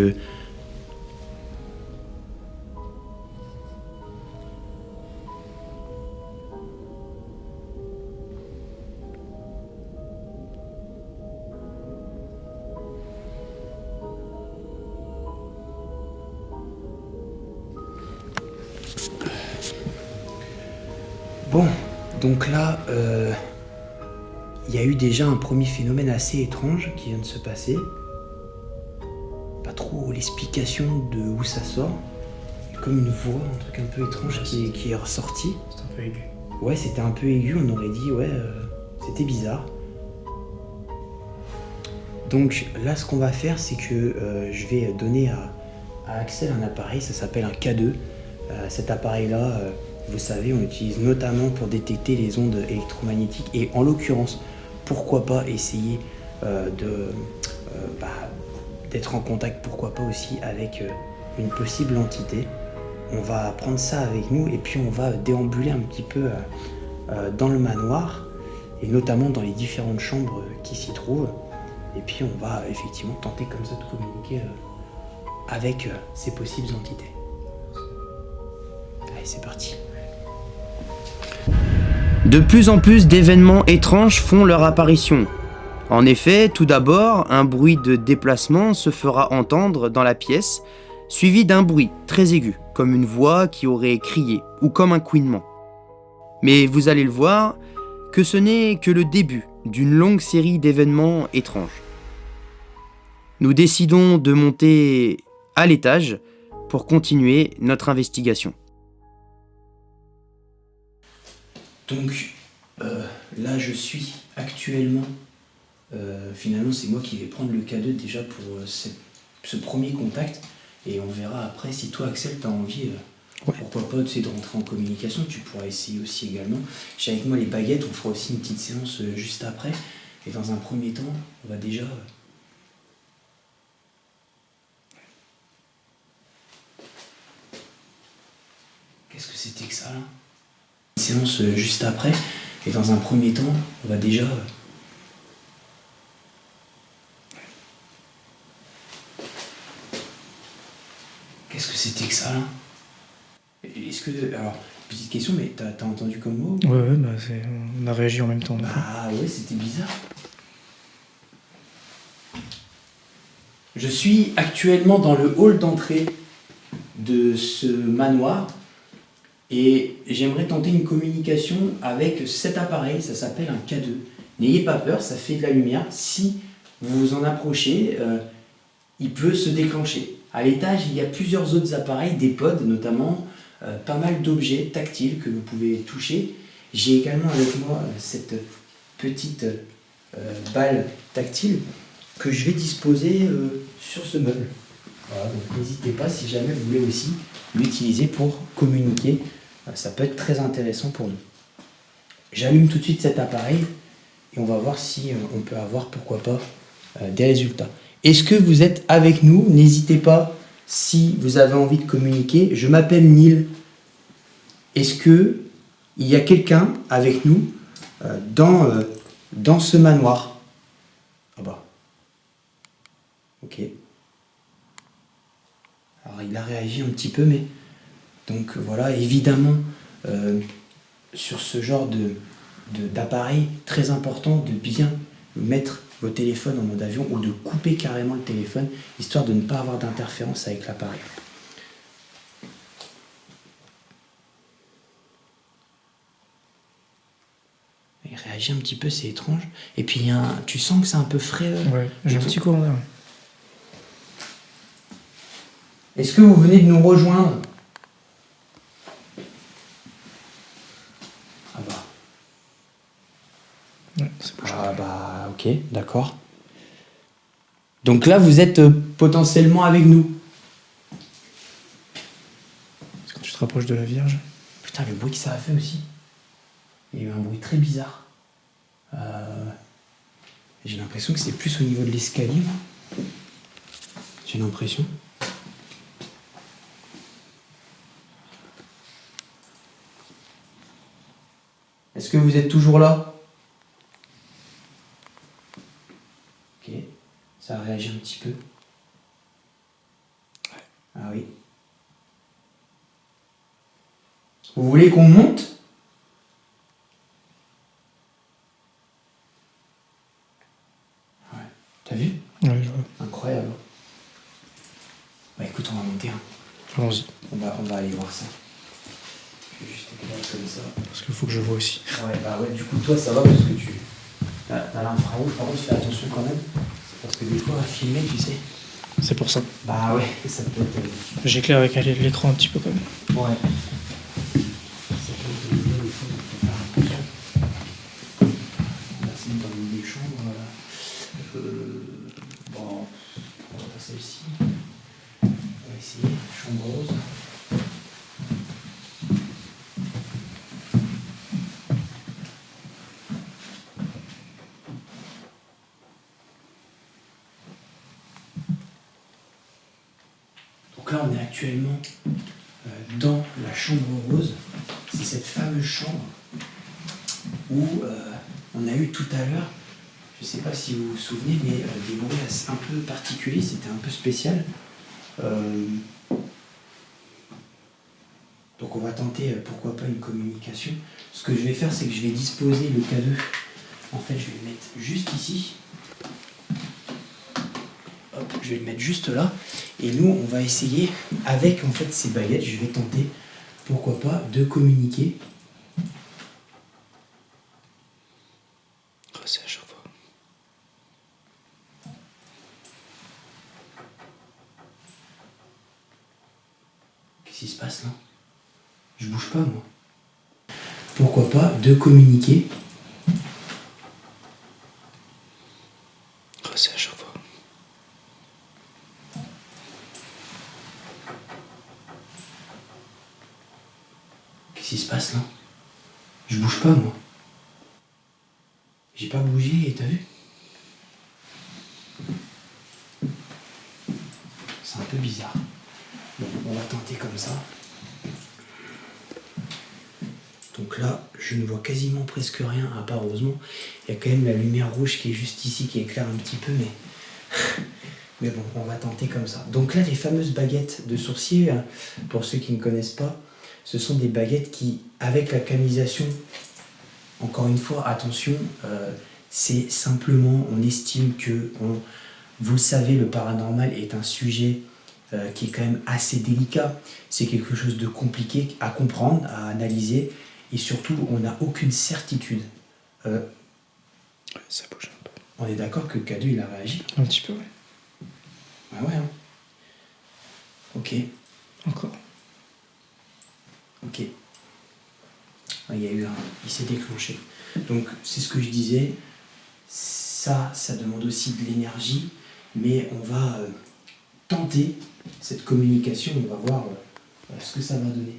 Bon, donc là, il y a eu déjà un premier phénomène assez étrange qui vient de se passer. Pas trop l'explication de où ça sort. Il y a comme une voix, un truc un peu étrange qui est ressorti. C'est un peu aigu. Ouais, c'était un peu aigu, on aurait dit, ouais, c'était bizarre. Donc là, ce qu'on va faire, c'est que je vais donner à Axel un appareil, ça s'appelle un K2. Cet appareil-là, vous savez, on l'utilise notamment pour détecter les ondes électromagnétiques et en l'occurrence, pourquoi pas essayer d'être en contact, pourquoi pas aussi avec une possible entité. On va prendre ça avec nous et puis on va déambuler un petit peu dans le manoir et notamment dans les différentes chambres qui s'y trouvent. Et puis on va effectivement tenter comme ça de communiquer avec ces possibles entités. Allez, c'est parti. De plus en plus d'événements étranges font leur apparition. En effet, tout d'abord, un bruit de déplacement se fera entendre dans la pièce, suivi d'un bruit très aigu, comme une voix qui aurait crié, ou comme un couinement. Mais vous allez le voir, que ce n'est que le début d'une longue série d'événements étranges. Nous décidons de monter à l'étage pour continuer notre investigation. Donc là je suis actuellement, finalement c'est moi qui vais prendre le K2 déjà pour ce premier contact et on verra après si toi Axel t'as envie, pourquoi pas de rentrer en communication, tu pourras essayer aussi également. J'ai avec moi les baguettes, on fera aussi une petite séance juste après et dans un premier temps on va déjà... Qu'est-ce que c'était que ça là? Séance juste après et dans un premier temps on va déjà qu'est-ce que c'était que ça là? Est-ce que alors Petite question, mais t'as entendu comme mot? Ouais, bah on a réagi en même temps. Donc. Ah ouais, c'était bizarre. Je suis actuellement dans le hall d'entrée de ce manoir et j'aimerais tenter une communication avec cet appareil, ça s'appelle un K2. N'ayez pas peur, ça fait de la lumière. Si vous vous en approchez, il peut se déclencher. À l'étage, il y a plusieurs autres appareils, des pods notamment, pas mal d'objets tactiles que vous pouvez toucher. J'ai également avec moi cette petite balle tactile que je vais disposer sur ce meuble. Voilà, donc n'hésitez pas si jamais vous voulez aussi l'utiliser pour communiquer. Ça peut être très intéressant pour nous. J'allume tout de suite cet appareil et on va voir si on peut avoir, pourquoi pas, des résultats. Est-ce que vous êtes avec nous? N'hésitez pas si vous avez envie de communiquer. Je m'appelle Neil. Est-ce que il y a quelqu'un avec nous dans ce manoir? Ah bah. Ok. Alors il a réagi un petit peu, mais... Donc voilà, évidemment, sur ce genre d'appareil, très important de bien mettre vos téléphones en mode avion ou de couper carrément le téléphone, histoire de ne pas avoir d'interférence avec l'appareil. Il réagit un petit peu, c'est étrange. Et puis tu sens que c'est un peu frais. Ouais, j'ai un petit courant d'air. Est-ce que vous venez de nous rejoindre? Ah bah. Ouais, c'est bon. Ah bah ok, d'accord. Donc là, vous êtes potentiellement avec nous. Quand tu te rapproches de la Vierge. Putain, le bruit que ça a fait aussi. Il y a eu un bruit très bizarre. J'ai l'impression que c'est plus au niveau de l'escalier. J'ai l'impression. Est-ce que vous êtes toujours là? Ok. Ça a réagi un petit peu. Ah oui. Vous voulez qu'on monte? Ouais. T'as vu? Ouais, je vois. Incroyable. Bah écoute, on va monter. Hein. Allons-y. On va aller voir ça. Je vais juste éclairer comme ça. Parce qu'il faut que je vois aussi. Ouais, bah ouais, du coup, toi, ça va parce que t'as l'infrarouge. Par contre, fais attention quand même. Parce que des fois, à filmer, tu sais. C'est pour ça. Bah ouais, ça peut être... J'éclaire avec l'écran un petit peu quand même. Ouais. Ça peut être des fois, il faut faire attention. On va se mettre dans une des chambres. Bon, on va passer celle-ci. On va essayer. Chambre rose. Donc là, on est actuellement dans la chambre rose. C'est cette fameuse chambre où on a eu tout à l'heure, je ne sais pas si vous vous souvenez, mais des bruits un peu particuliers, c'était un peu spécial. Donc on va tenter, pourquoi pas, une communication. Ce que je vais faire, c'est que je vais disposer le K2. En fait, je vais le mettre juste ici. Hop, je vais le mettre juste là. Et nous, on va essayer, avec en fait ces baguettes, je vais tenter, pourquoi pas, de communiquer. Oh, c'est à chaque fois. Qu'est-ce qui se passe là? Je bouge pas, moi. Pourquoi pas, de communiquer. Oh, c'est à chaque fois. Qu'est-ce qui se passe là? Je bouge pas, moi. J'ai pas bougé, et t'as vu? C'est un peu bizarre. Bon, on va tenter comme ça. Donc là, je ne vois quasiment presque rien, à part, heureusement, il y a quand même la lumière rouge qui est juste ici, qui éclaire un petit peu, mais bon, on va tenter comme ça. Donc là, les fameuses baguettes de sourcier, pour ceux qui ne connaissent pas, Ce sont des baguettes qui, avec la canalisation, encore une fois, attention, c'est simplement, on estime que, vous le savez, le paranormal est un sujet qui est quand même assez délicat. C'est quelque chose de compliqué à comprendre, à analyser, et surtout, on n'a aucune certitude. Ça bouge un peu. On est d'accord que K2, il a réagi? Un petit peu, ouais. Ouais, hein. Ok. Encore. Ok. Il y a eu il s'est déclenché. Donc, c'est ce que je disais. Ça demande aussi de l'énergie, mais on va tenter cette communication. On va voir ce que ça va donner.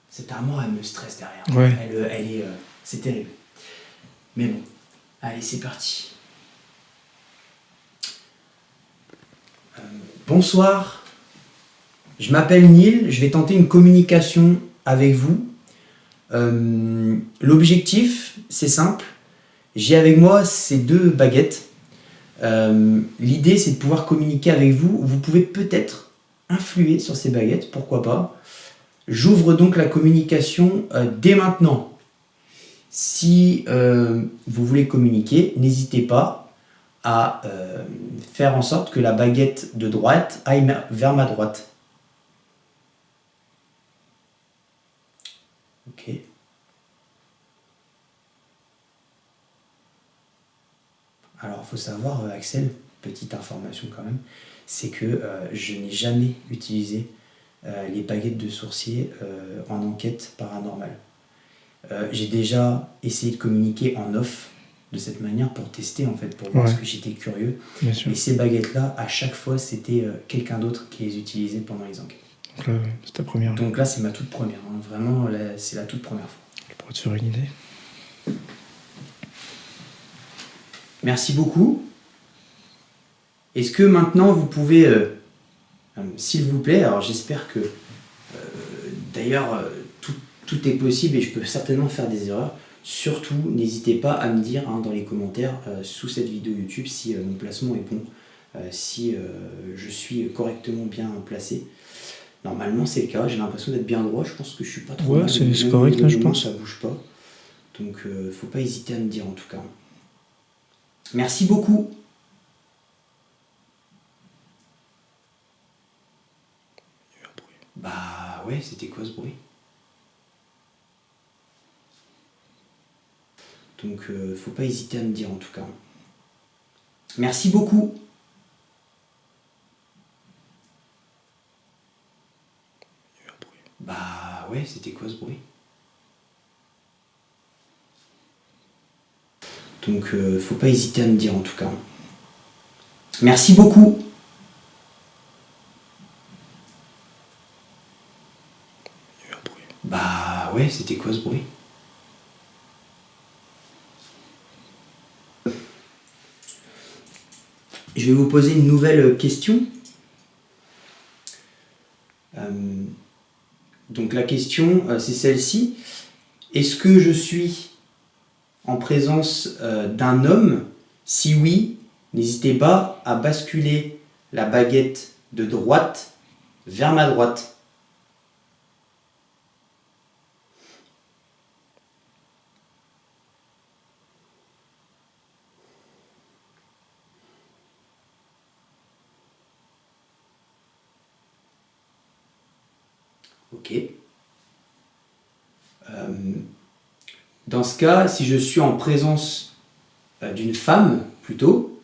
Cette armoire, elle me stresse derrière. Ouais. Elle est, c'est terrible. Mais bon, allez, c'est parti. Bonsoir. Je m'appelle Neil. Je vais tenter une communication avec vous. L'objectif, c'est simple. J'ai avec moi ces 2 baguettes. L'idée, c'est de pouvoir communiquer avec vous. Vous pouvez peut-être influer sur ces baguettes, pourquoi pas. J'ouvre donc la communication dès maintenant. Si vous voulez communiquer, n'hésitez pas à faire en sorte que la baguette de droite aille vers ma droite. Ok. Alors, il faut savoir, Axel, petite information quand même, c'est que je n'ai jamais utilisé les baguettes de sourcier en enquête paranormale. J'ai déjà essayé de communiquer en off de cette manière pour tester, en fait, pour voir ce que j'étais curieux. Bien sûr. Et ces baguettes-là, à chaque fois, c'était quelqu'un d'autre qui les utilisait pendant les enquêtes. Donc là, c'est ta première. Donc là, c'est ma toute première. Hein. Vraiment, là, c'est la toute première fois. Pour te faire une idée. Merci beaucoup. Est-ce que maintenant vous pouvez, s'il vous plaît, alors j'espère que d'ailleurs tout est possible et je peux certainement faire des erreurs. Surtout, n'hésitez pas à me dire dans les commentaires sous cette vidéo YouTube si mon placement est bon, si je suis correctement bien placé. Normalement c'est le cas, j'ai l'impression d'être bien droit, je pense que je suis pas trop mal. C'est correct là, je pense. Ça bouge pas. Donc faut pas hésiter à me dire en tout cas. Merci beaucoup. Il y a eu un bruit. Bah ouais, c'était quoi ce bruit? Donc faut pas hésiter à me dire en tout cas. Merci beaucoup. Il y a eu un bruit. Bah ouais, c'était quoi ce bruit? Donc faut pas hésiter à me dire en tout cas. Merci beaucoup. Il y a eu un bruit. Bah ouais, c'était quoi ce bruit? Je vais vous poser une nouvelle question. Donc la question, c'est celle-ci. Est-ce que je suis en présence d'un homme? Si oui, n'hésitez pas à basculer la baguette de droite vers ma droite. Ok. Dans ce cas, si je suis en présence d'une femme, plutôt,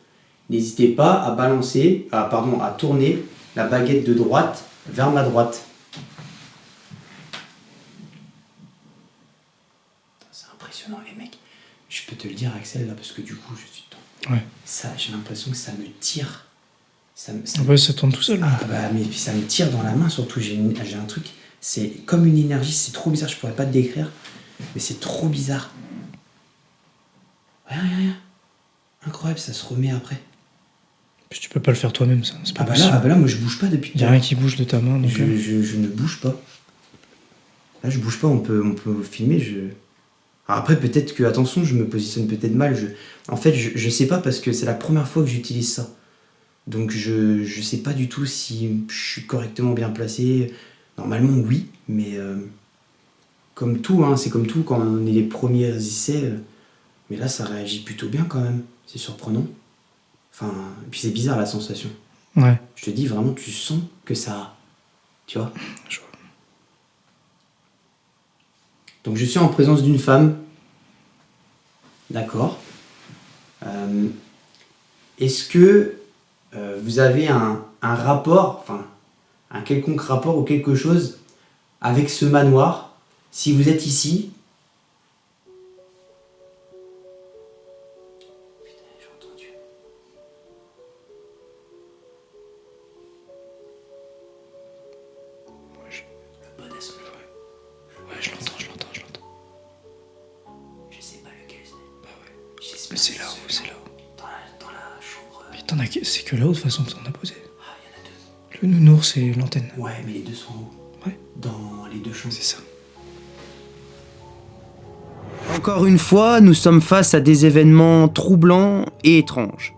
n'hésitez pas à à tourner la baguette de droite vers ma droite. C'est impressionnant les mecs. Je peux te le dire Axel là parce que du coup je suis dedans. Ouais. Ça, j'ai l'impression que ça me tire. Ouais, ça tourne tout seul. Là. Ah bah mais puis ça me tire dans la main surtout. J'ai un truc. C'est comme une énergie. C'est trop bizarre. Je pourrais pas te décrire. Mais c'est trop bizarre. Rien. Incroyable. Ça se remet après. Puis tu peux pas le faire toi-même, ça. C'est pas Ah bah possible. là, moi je bouge pas depuis. Il y a rien qui bouge de ta main. Donc Je ne bouge pas. Là, je bouge pas. On peut filmer. Alors après, peut-être que, attention, je me positionne peut-être mal. En fait, je sais pas parce que c'est la première fois que j'utilise ça. Donc je sais pas du tout si je suis correctement bien placé. Normalement, oui, mais comme tout, hein, c'est comme tout quand on est les premiers essais. Mais là, ça réagit plutôt bien quand même. C'est surprenant. Enfin, et puis c'est bizarre la sensation. Ouais. Je te dis vraiment, tu sens que ça... Tu vois? Je vois. Donc je suis en présence d'une femme. D'accord. Est-ce que vous avez un rapport, enfin, un quelconque rapport ou quelque chose avec ce manoir? Si vous êtes ici... Putain, j'ai entendu. Le bon esprit. Ouais, je l'entends. Je sais pas lequel c'est. Bah ouais. J'espère Mais c'est que là-haut, c'est là-haut. Dans la chambre. Mais c'est que là-haut de toute façon que t'en as posé. Ah, il y en a deux. Le nounours et l'antenne. Ouais, mais les deux sont en haut. Ouais. Dans les deux chambres. C'est ça. Encore une fois, nous sommes face à des événements troublants et étranges.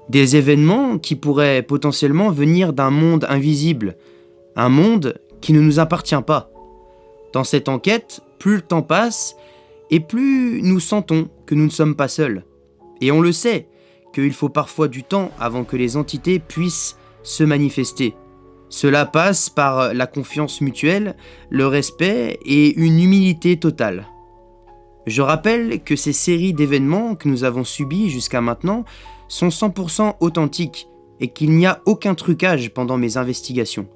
Des événements qui pourraient potentiellement venir d'un monde invisible, un monde qui ne nous appartient pas. Dans cette enquête, plus le temps passe, et plus nous sentons que nous ne sommes pas seuls. Et on le sait, qu'il faut parfois du temps avant que les entités puissent se manifester. Cela passe par la confiance mutuelle, le respect et une humilité totale. Je rappelle que ces séries d'événements que nous avons subis jusqu'à maintenant sont 100% authentiques et qu'il n'y a aucun trucage pendant mes investigations.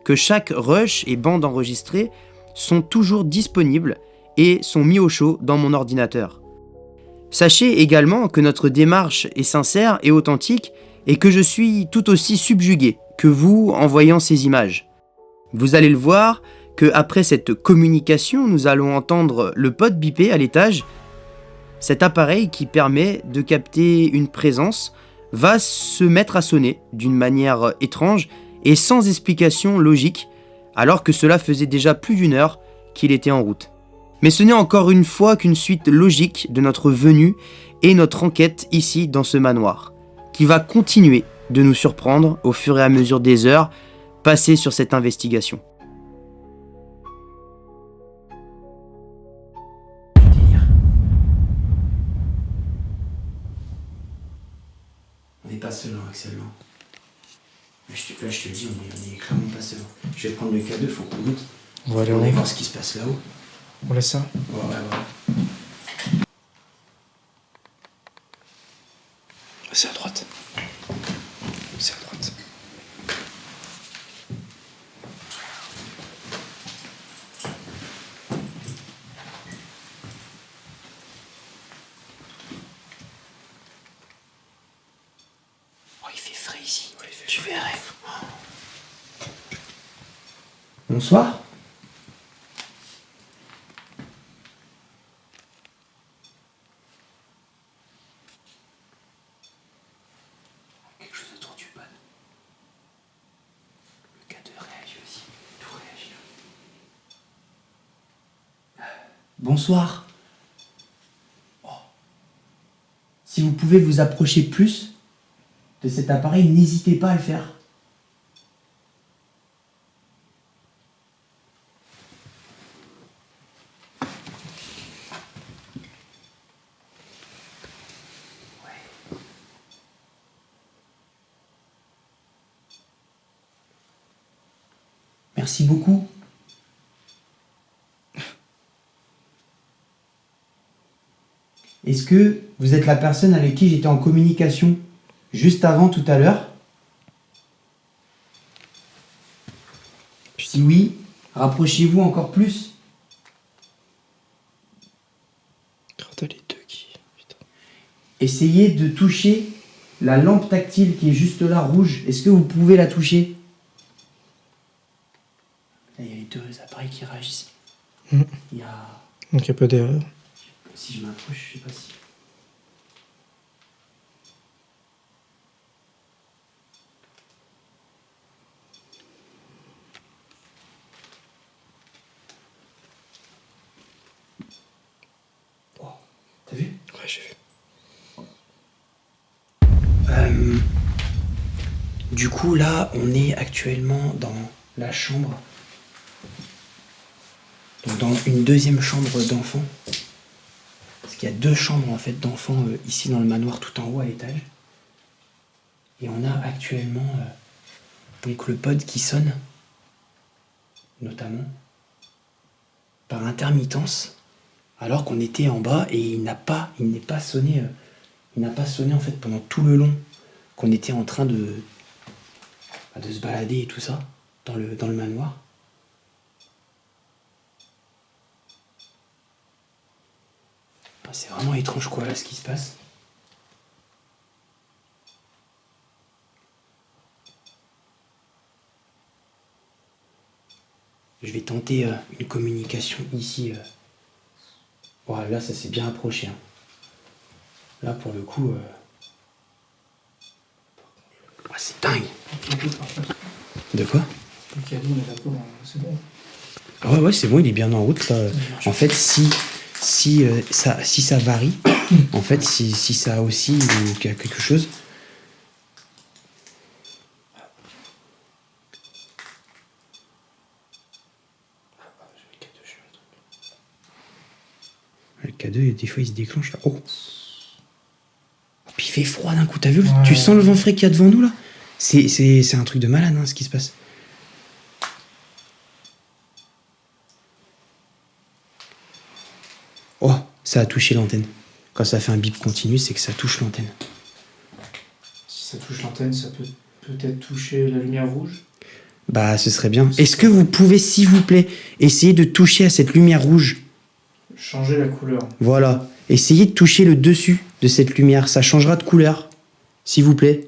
Que chaque rush et bande enregistrée sont toujours disponibles et sont mis au chaud dans mon ordinateur. Sachez également que notre démarche est sincère et authentique et que je suis tout aussi subjugué que vous en voyant ces images. Vous allez le voir que après cette communication, nous allons entendre le pod biper à l'étage. Cet appareil qui permet de capter une présence va se mettre à sonner d'une manière étrange et sans explication logique, alors que cela faisait déjà plus d'1 heure qu'il était en route. Mais ce n'est encore une fois qu'une suite logique de notre venue et notre enquête ici dans ce manoir, qui va continuer de nous surprendre au fur et à mesure des heures passées sur cette investigation. On n'est pas seul, hein, Axel. Là, je te le dis, on est clairement pas seul. Je vais prendre le K2, faut qu'on monte. On va aller On va où? voir ce qui se passe là-haut. On laisse ça? Ouais. C'est à droite. C'est à droite. Oh, il fait frais ici. Ouais, il fait Tu frais. verrais. Bonsoir. Quelque chose autour du ban. Le K2 réagit aussi. Tout réagit là. Bonsoir. Oh. Si vous pouvez vous approcher plus de cet appareil, n'hésitez pas à le faire. Merci beaucoup. Est-ce que vous êtes la personne avec qui j'étais en communication juste avant tout à l'heure? Si oui, rapprochez-vous encore plus. T'as les deux qui... Putain. Essayez de toucher la lampe tactile qui est juste là, rouge. Est-ce que vous pouvez la toucher? Là, il y a les deux appareils qui réagissent. Mm. Il y a... Donc il y a pas d'erreur. Si je m'approche, je sais pas si... Oh, t'as vu? Ouais, j'ai vu. Du coup, là, on est actuellement dans la chambre. Donc dans une deuxième chambre d'enfant. Parce qu'il y a 2 chambres en fait d'enfants ici dans le manoir tout en haut à l'étage. Et on a actuellement donc le pod qui sonne, notamment, par intermittence, alors qu'on était en bas et il n'est pas sonné en fait pendant tout le long qu'on était en train de se balader et tout ça dans le manoir. C'est vraiment étrange quoi là ce qui se passe. Je vais tenter une communication ici. Voilà, là ça s'est bien approché. Hein. Là pour le coup... c'est dingue. De quoi? Le cadeau, on est d'accord, c'est bon. Ouais, c'est bon, il est bien en route là. En fait, si ça varie, en fait, si ça oscille ou qu'il y a quelque chose. Le K2, des fois, il se déclenche là. Oh! Puis il fait froid d'un coup, t'as vu? Ouais. Tu sens le vent frais qu'il y a devant nous là? C'est un truc de malade, hein, ce qui se passe. Oh, ça a touché l'antenne. Quand ça fait un bip continu, c'est que ça touche l'antenne. Si ça touche l'antenne, ça peut peut-être toucher la lumière rouge. Bah, ce serait bien. Est-ce que vous pouvez, s'il vous plaît, essayer de toucher à cette lumière rouge? Changer la couleur. Voilà. Essayez de toucher le dessus de cette lumière. Ça changera de couleur. S'il vous plaît.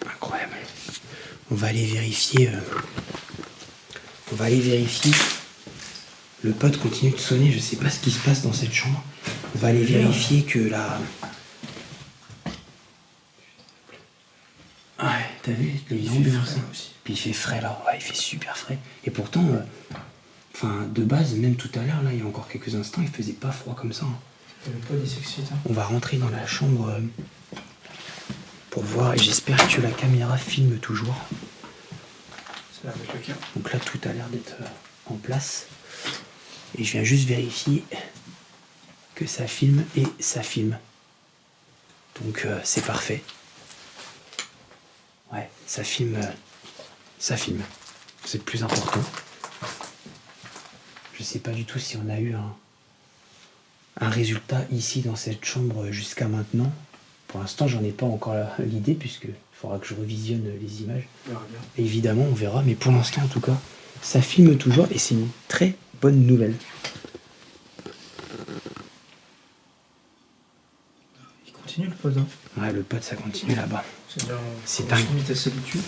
Incroyable. On va aller vérifier. Le pod continue de sonner. Je sais pas ce qui se passe dans cette chambre. On va aller vérifier que la... Ouais, t'as vu, il y a ambiance, hein. Puis il fait frais là, ouais, il fait super frais. Et pourtant, de base, même tout à l'heure, là, il y a encore quelques instants, il faisait pas froid comme ça. Hein. Le pod, il s'excite. Hein. On va rentrer dans la chambre pour voir, et j'espère que la caméra filme toujours. Ça a l'air d'être le cas. Donc là, tout a l'air d'être en place. Et je viens juste vérifier que ça filme, et ça filme. Donc c'est parfait. Ouais, ça filme. C'est le plus important. Je sais pas du tout si on a eu un résultat ici dans cette chambre jusqu'à maintenant. Pour l'instant, j'en ai pas encore l'idée, puisqu'il faudra que je revisionne les images. On verra bien. Et évidemment, on verra, mais pour l'instant, en tout cas, ça filme toujours, et c'est une très bonne nouvelle. Il continue le pod. Hein. Ouais, le pod, ça continue là-bas. C'est on dingue. se limite à s'habituer.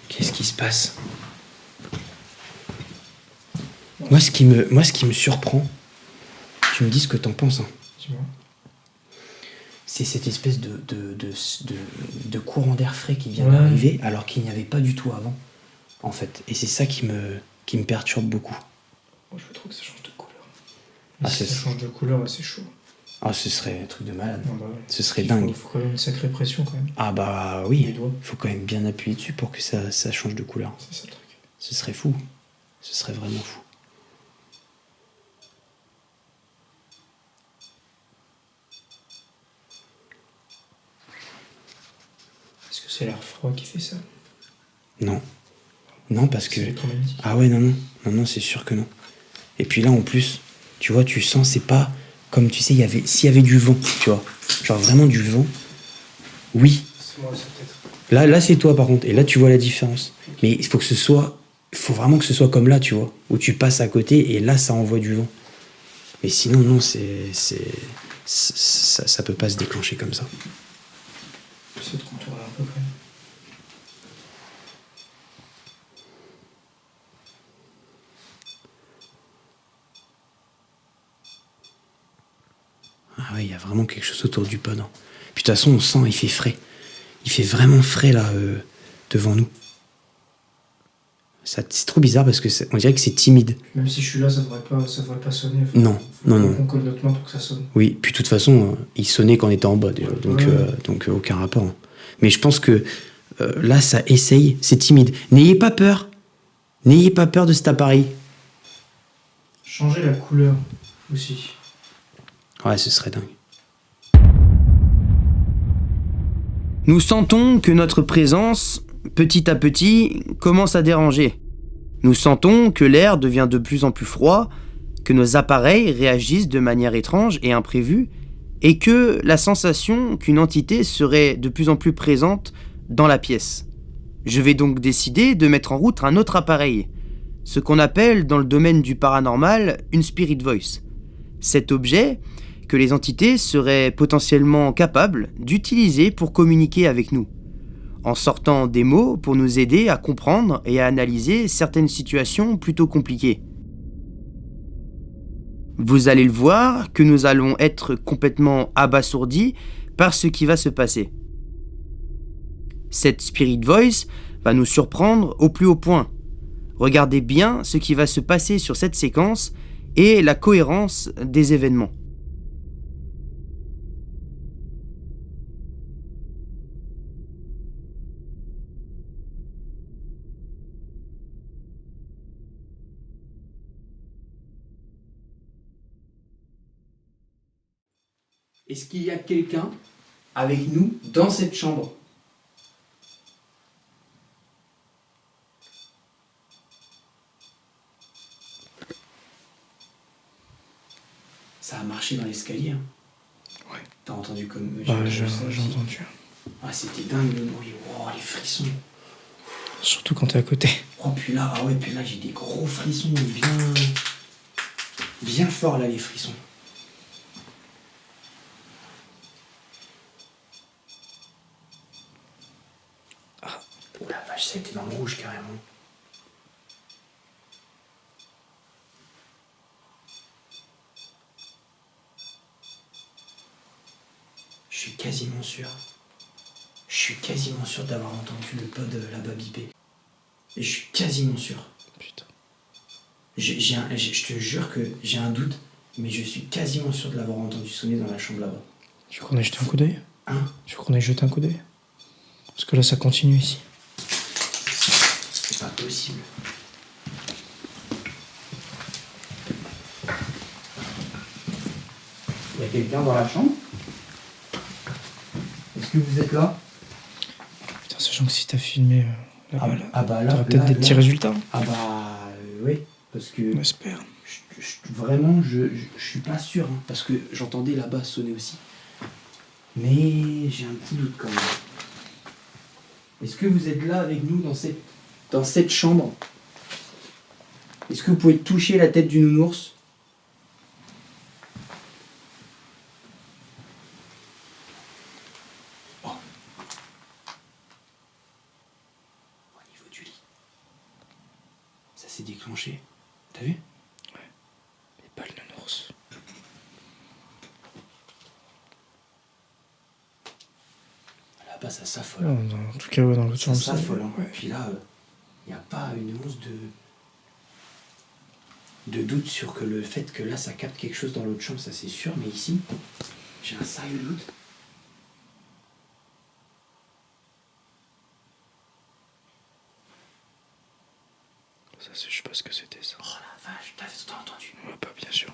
Qu'est-ce qui se passe? Moi, ce qui me surprend, tu me dis ce que t'en penses, hein. Dis-moi. C'est cette espèce de courant d'air frais qui vient Ouais. d'arriver, alors qu'il n'y avait pas du tout avant, en fait. Et c'est ça qui me perturbe beaucoup. Moi, je veux trop que ça change de couleur. Ah, Mais si c'est- ça change de couleur, ouais, c'est chaud. Ah, ce serait un truc de malade. Non, bah ouais. Ce serait Il dingue. faut quand même une sacrée pression quand même. Ah bah Les oui, doigts, faut quand même bien appuyer dessus pour que ça change de couleur. c'est ça le truc. Ce serait fou. Ce serait vraiment fou. Est-ce que c'est l'air froid qui fait ça? Non. Non, parce que... C'est électromagnétique. Ah ouais, non, c'est sûr que non. Et puis là, en plus, tu vois, tu sens, c'est pas... Comme tu sais, s'il y avait du vent, tu vois. Genre vraiment du vent. Oui. C'est moi, ça peut-être. Là c'est toi, par contre. Et là, tu vois la différence. Mais il faut que ce soit... Il faut vraiment que ce soit comme là, tu vois. Où tu passes à côté et là, ça envoie du vent. Mais sinon, non, ça peut pas se déclencher comme ça. J'essaie de contourner un peu quand même. Ah ouais, il y a vraiment quelque chose autour du pod. Hein. Puis de toute façon, on sent, il fait frais. Il fait vraiment frais, là, devant nous. C'est trop bizarre parce que on dirait que c'est timide. Même si je suis là, ça devrait pas sonner. Non, non. On colle notre main pour que ça sonne. Oui, puis de toute façon, il sonnait quand on était en bas déjà, donc aucun rapport. Hein. Mais je pense que là, ça essaye, c'est timide. N'ayez pas peur. N'ayez pas peur de cet appareil. Changer la couleur aussi. Ouais, ce serait dingue. Nous sentons que notre présence, petit à petit, commence à déranger. Nous sentons que l'air devient de plus en plus froid, que nos appareils réagissent de manière étrange et imprévue, et que la sensation qu'une entité serait de plus en plus présente dans la pièce. Je vais donc décider de mettre en route un autre appareil, ce qu'on appelle dans le domaine du paranormal une Spirit Voice. Cet objet que les entités seraient potentiellement capables d'utiliser pour communiquer avec nous, en sortant des mots pour nous aider à comprendre et à analyser certaines situations plutôt compliquées. Vous allez le voir que nous allons être complètement abasourdis par ce qui va se passer. Cette Spirit Voice va nous surprendre au plus haut point. Regardez bien ce qui va se passer sur cette séquence et la cohérence des événements. Est-ce qu'il y a quelqu'un avec nous dans cette chambre? Ça a marché dans l'escalier. Hein. Ouais. T'as entendu comme... J'ai entendu. Ah, c'était dingue le bruit. Oh, les frissons. Surtout quand t'es à côté. Oh, puis là, j'ai des gros frissons bien forts là, les frissons. Oh la vache, ça a été dans le rouge carrément. Je suis quasiment sûr d'avoir entendu le pod là-bas biper. Et je suis quasiment sûr. Putain. Je te jure que j'ai un doute, mais je suis quasiment sûr de l'avoir entendu sonner dans la chambre là-bas. Tu veux qu'on aille jeter un coup d'œil? Hein? Tu veux qu'on aille jeter un coup d'œil? Parce que là, ça continue ici. C'est pas possible. Il y a quelqu'un dans la chambre? Est-ce que vous êtes là? Putain, sachant que si t'as filmé là-bas, là, t'auras peut-être des petits résultats. Ah bah oui, parce que On espère. vraiment je suis pas sûr, hein, parce que j'entendais là-bas sonner aussi. Mais j'ai un petit doute quand même. Est-ce que vous êtes là avec nous dans cette chambre? Est-ce que vous pouvez toucher la tête du nounours? Oh. Au niveau du lit. Ça s'est déclenché. T'as vu? Mais pas le nounours. Là-bas, ça s'affole. En tout cas, ouais, dans l'autre Ça chambre, s'affole. Hein. Ouais. Puis là, il n'y a pas une once de doute sur que le fait que là, ça capte quelque chose dans l'autre chambre, ça c'est sûr. Mais ici, j'ai un sérieux doute. Ça, je sais pas ce que c'était, ça. Oh la vache, t'as entendu? Ouais, pas bien sûr.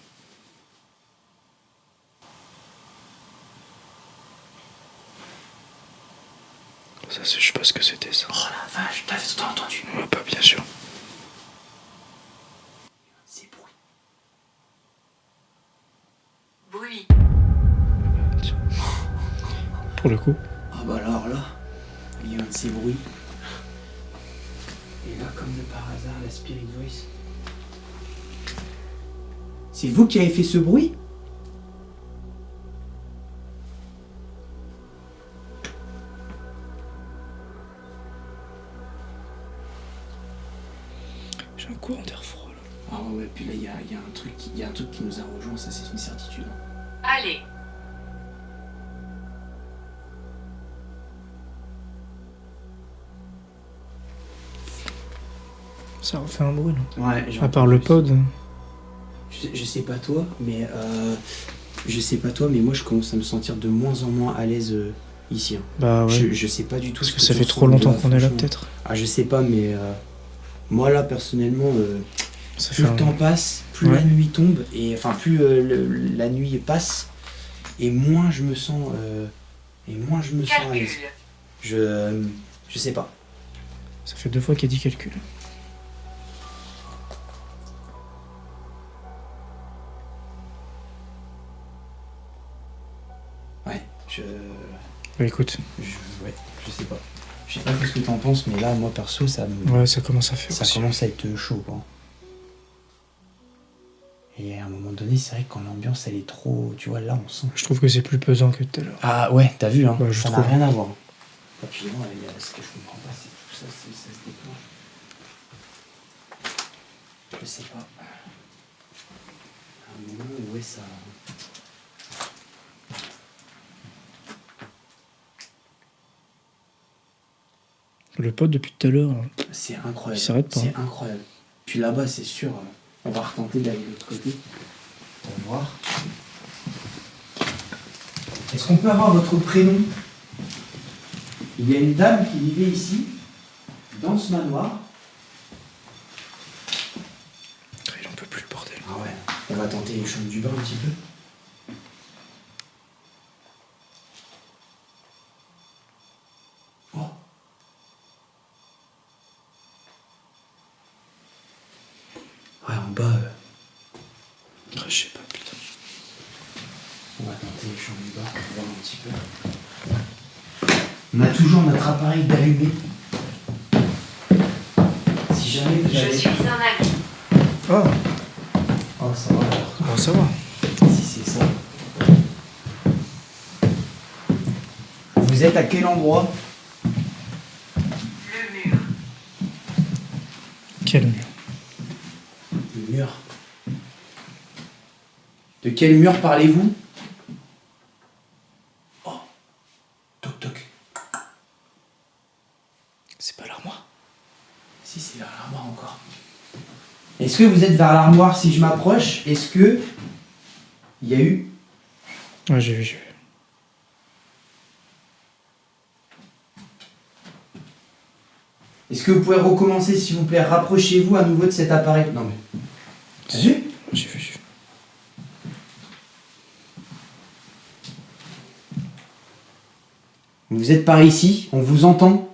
Ça, je sais pas ce que c'était, ça. Oh la vache, t'as entendu? Ouais, pas bien sûr. C'est bruit. Bruit. Tiens. Pour le coup. Ah bah alors là, il y a un de ces bruits. Et là, comme de par hasard, la Spirit Voice. C'est vous qui avez fait ce bruit? J'ai un courant d'air froid, là. Ah ouais, puis là, il y a un truc qui nous a rejoint, ça c'est une certitude. Allez. Ça refait un bruit, là. Ouais, À part le pod. Je sais pas toi, mais moi je commence à me sentir de moins en moins à l'aise ici. Hein. Bah ouais. Je sais pas du tout. Parce ce que ça j'en fait sens trop longtemps là, qu'on est là, franchement. peut-être. Ah, je sais pas, mais moi là personnellement, Ça plus le temps passe, plus Ouais. la nuit tombe, et enfin plus la nuit passe, et moins je me sens, à l'aise. Calcul. Je sais pas. Ça fait 2 fois qu'il a dit calcul. Ouais, Bah écoute, ouais, je sais pas. Je sais pas ce que t'en penses, mais là, moi perso, ça ouais, ça commence à faire ça aussi. commence à être chaud, quoi. Et à un moment donné, c'est vrai que quand l'ambiance elle est trop, tu vois, là on sent. Je trouve que c'est plus pesant que tout à l'heure. Ah ouais, t'as vu, hein, Ouais, je ça n'a trouve. rien à voir. Et puis non, il y a ce que je comprends pas, c'est tout ça, ça se déclenche. Je sais pas. À un moment où ouais, ça. Le pod, depuis tout à l'heure, C'est incroyable. Il s'arrête pas, C'est hein. incroyable. Puis là-bas, c'est sûr, on va retenter d'aller de l'autre côté. On va voir. Est-ce qu'on peut avoir votre prénom? Il y a une dame qui vivait ici, dans ce manoir. il en peut plus, le bordel. Ah ouais, on va tenter les chambres du bain un petit peu. Oh. Ouais, en bas, Je sais pas, putain. on va tenter les chambres du bain, on va voir un petit peu. On a toujours notre appareil d'allumé. Si jamais vous Je avez... suis un ami. Oh, Oh, ça va alors. bon, ça va. Si c'est ça. Vous êtes à quel endroit? Le mur. Quel mur. Le mur. De quel mur parlez-vous? Oh. Toc toc. C'est pas l'armoire. Si, c'est vers l'armoire encore. Est-ce que vous êtes vers l'armoire si je m'approche? Est-ce que il y a eu... Ouais, j'ai vu. Est-ce que vous pouvez recommencer s'il vous plaît? Rapprochez-vous à nouveau de cet appareil. Non mais... T'as vu? J'ai vu. Vous êtes par ici, on vous entend.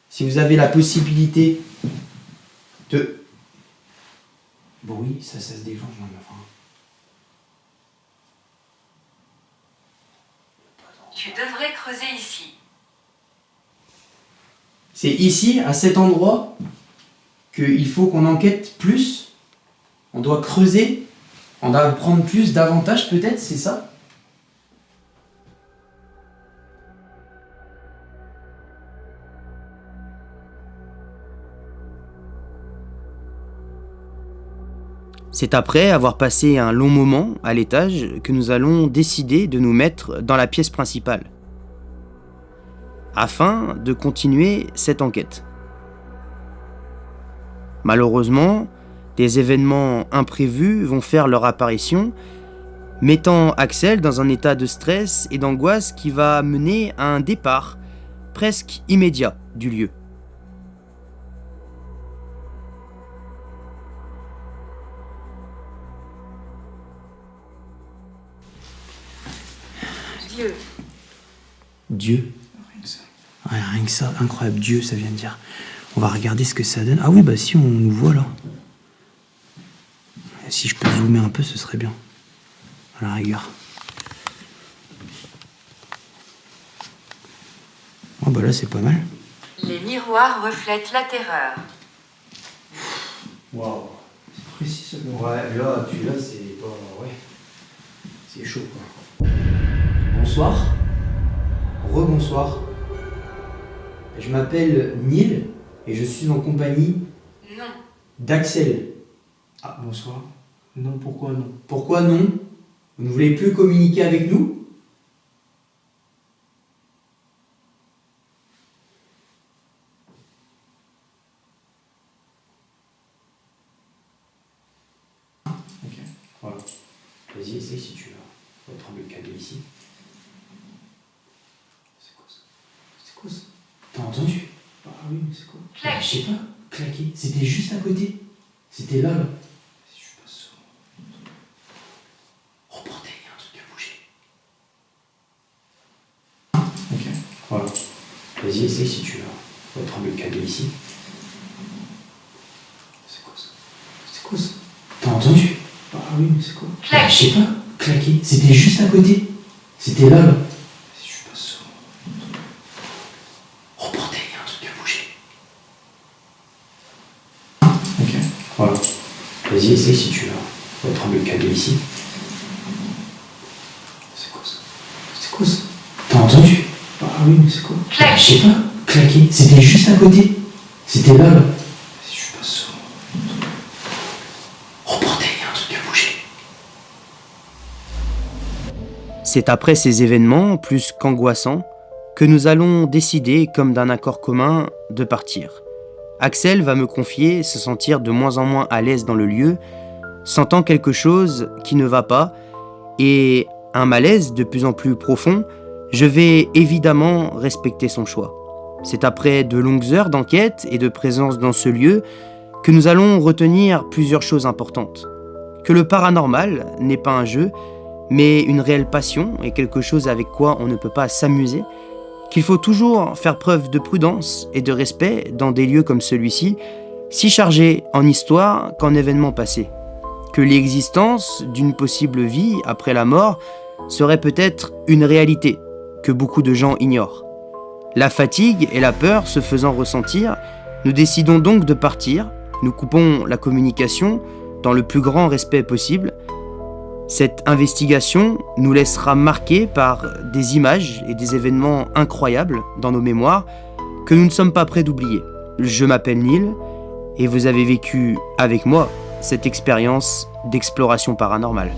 Si vous avez la possibilité de... Bruit, ça se déclenche. Non, mais enfin... Tu devrais creuser ici. C'est ici, à cet endroit, qu'il faut qu'on enquête plus. On doit creuser. On doit prendre plus d'avantages peut-être, c'est ça? C'est après avoir passé un long moment à l'étage que nous allons décider de nous mettre dans la pièce principale, afin de continuer cette enquête. Malheureusement, des événements imprévus vont faire leur apparition, mettant Axel dans un état de stress et d'angoisse qui va mener à un départ presque immédiat du lieu. Dieu. Dieu. Rien que ça. Ouais, rien que ça, incroyable, Dieu, ça vient de dire. On va regarder ce que ça donne. Ah oui, bah si, on nous voit là. Si je peux zoomer un peu, ce serait bien. À la rigueur. Oh bah là, c'est pas mal. Les miroirs reflètent la terreur. Waouh. C'est précis ça. Ouais, là, c'est pas... Ouais. C'est chaud, quoi. Bonsoir. Rebonsoir. Je m'appelle Neil et je suis en compagnie Non. d'Axel. Ah, bonsoir. Non, pourquoi non? Pourquoi non? Vous ne voulez plus communiquer avec nous? Vas-y, essaye si tu veux. On va prendre le câble ici. C'est quoi ça? C'est quoi ça? T'as entendu? Ah oui, mais c'est quoi? Je sais pas, claquer. C'était juste à côté. C'était là, là. Je suis pas sûr. Oh bordel, il y a un truc qui a bougé. Ok. Voilà. Vas-y, essaye si tu veux. On va prendre le câble ici. C'est quoi ça? C'est quoi ça? T'as entendu? Ah oui, mais c'est quoi? Je sais pas, claquer. C'était juste à côté. C'était là, là. Je suis pas sûr. Oh bordel, il y a un truc qui a bougé. Ok. Voilà. Vas-y, essaye si tu veux. On va prendre le câble ici. C'est quoi ça? C'est quoi ça? T'as entendu? Ah oui, mais c'est quoi? Je sais pas, claquer. C'était juste à côté. C'était là, là. Je suis pas sûr. Oh bordel, il y a un truc qui a bougé. C'est après ces événements, plus qu'angoissants, que nous allons décider, comme d'un accord commun, de partir. Axel va me confier se sentir de moins en moins à l'aise dans le lieu, sentant quelque chose qui ne va pas, et un malaise de plus en plus profond. Je vais évidemment respecter son choix. C'est après de longues heures d'enquête et de présence dans ce lieu que nous allons retenir plusieurs choses importantes. Que le paranormal n'est pas un jeu, mais une réelle passion et quelque chose avec quoi on ne peut pas s'amuser, qu'il faut toujours faire preuve de prudence et de respect dans des lieux comme celui-ci, si chargés en histoire qu'en événements passés. Que l'existence d'une possible vie après la mort serait peut-être une réalité que beaucoup de gens ignorent. La fatigue et la peur se faisant ressentir, nous décidons donc de partir, nous coupons la communication dans le plus grand respect possible. Cette investigation nous laissera marqués par des images et des événements incroyables dans nos mémoires que nous ne sommes pas prêts d'oublier. Je m'appelle Neil et vous avez vécu avec moi cette expérience d'exploration paranormale.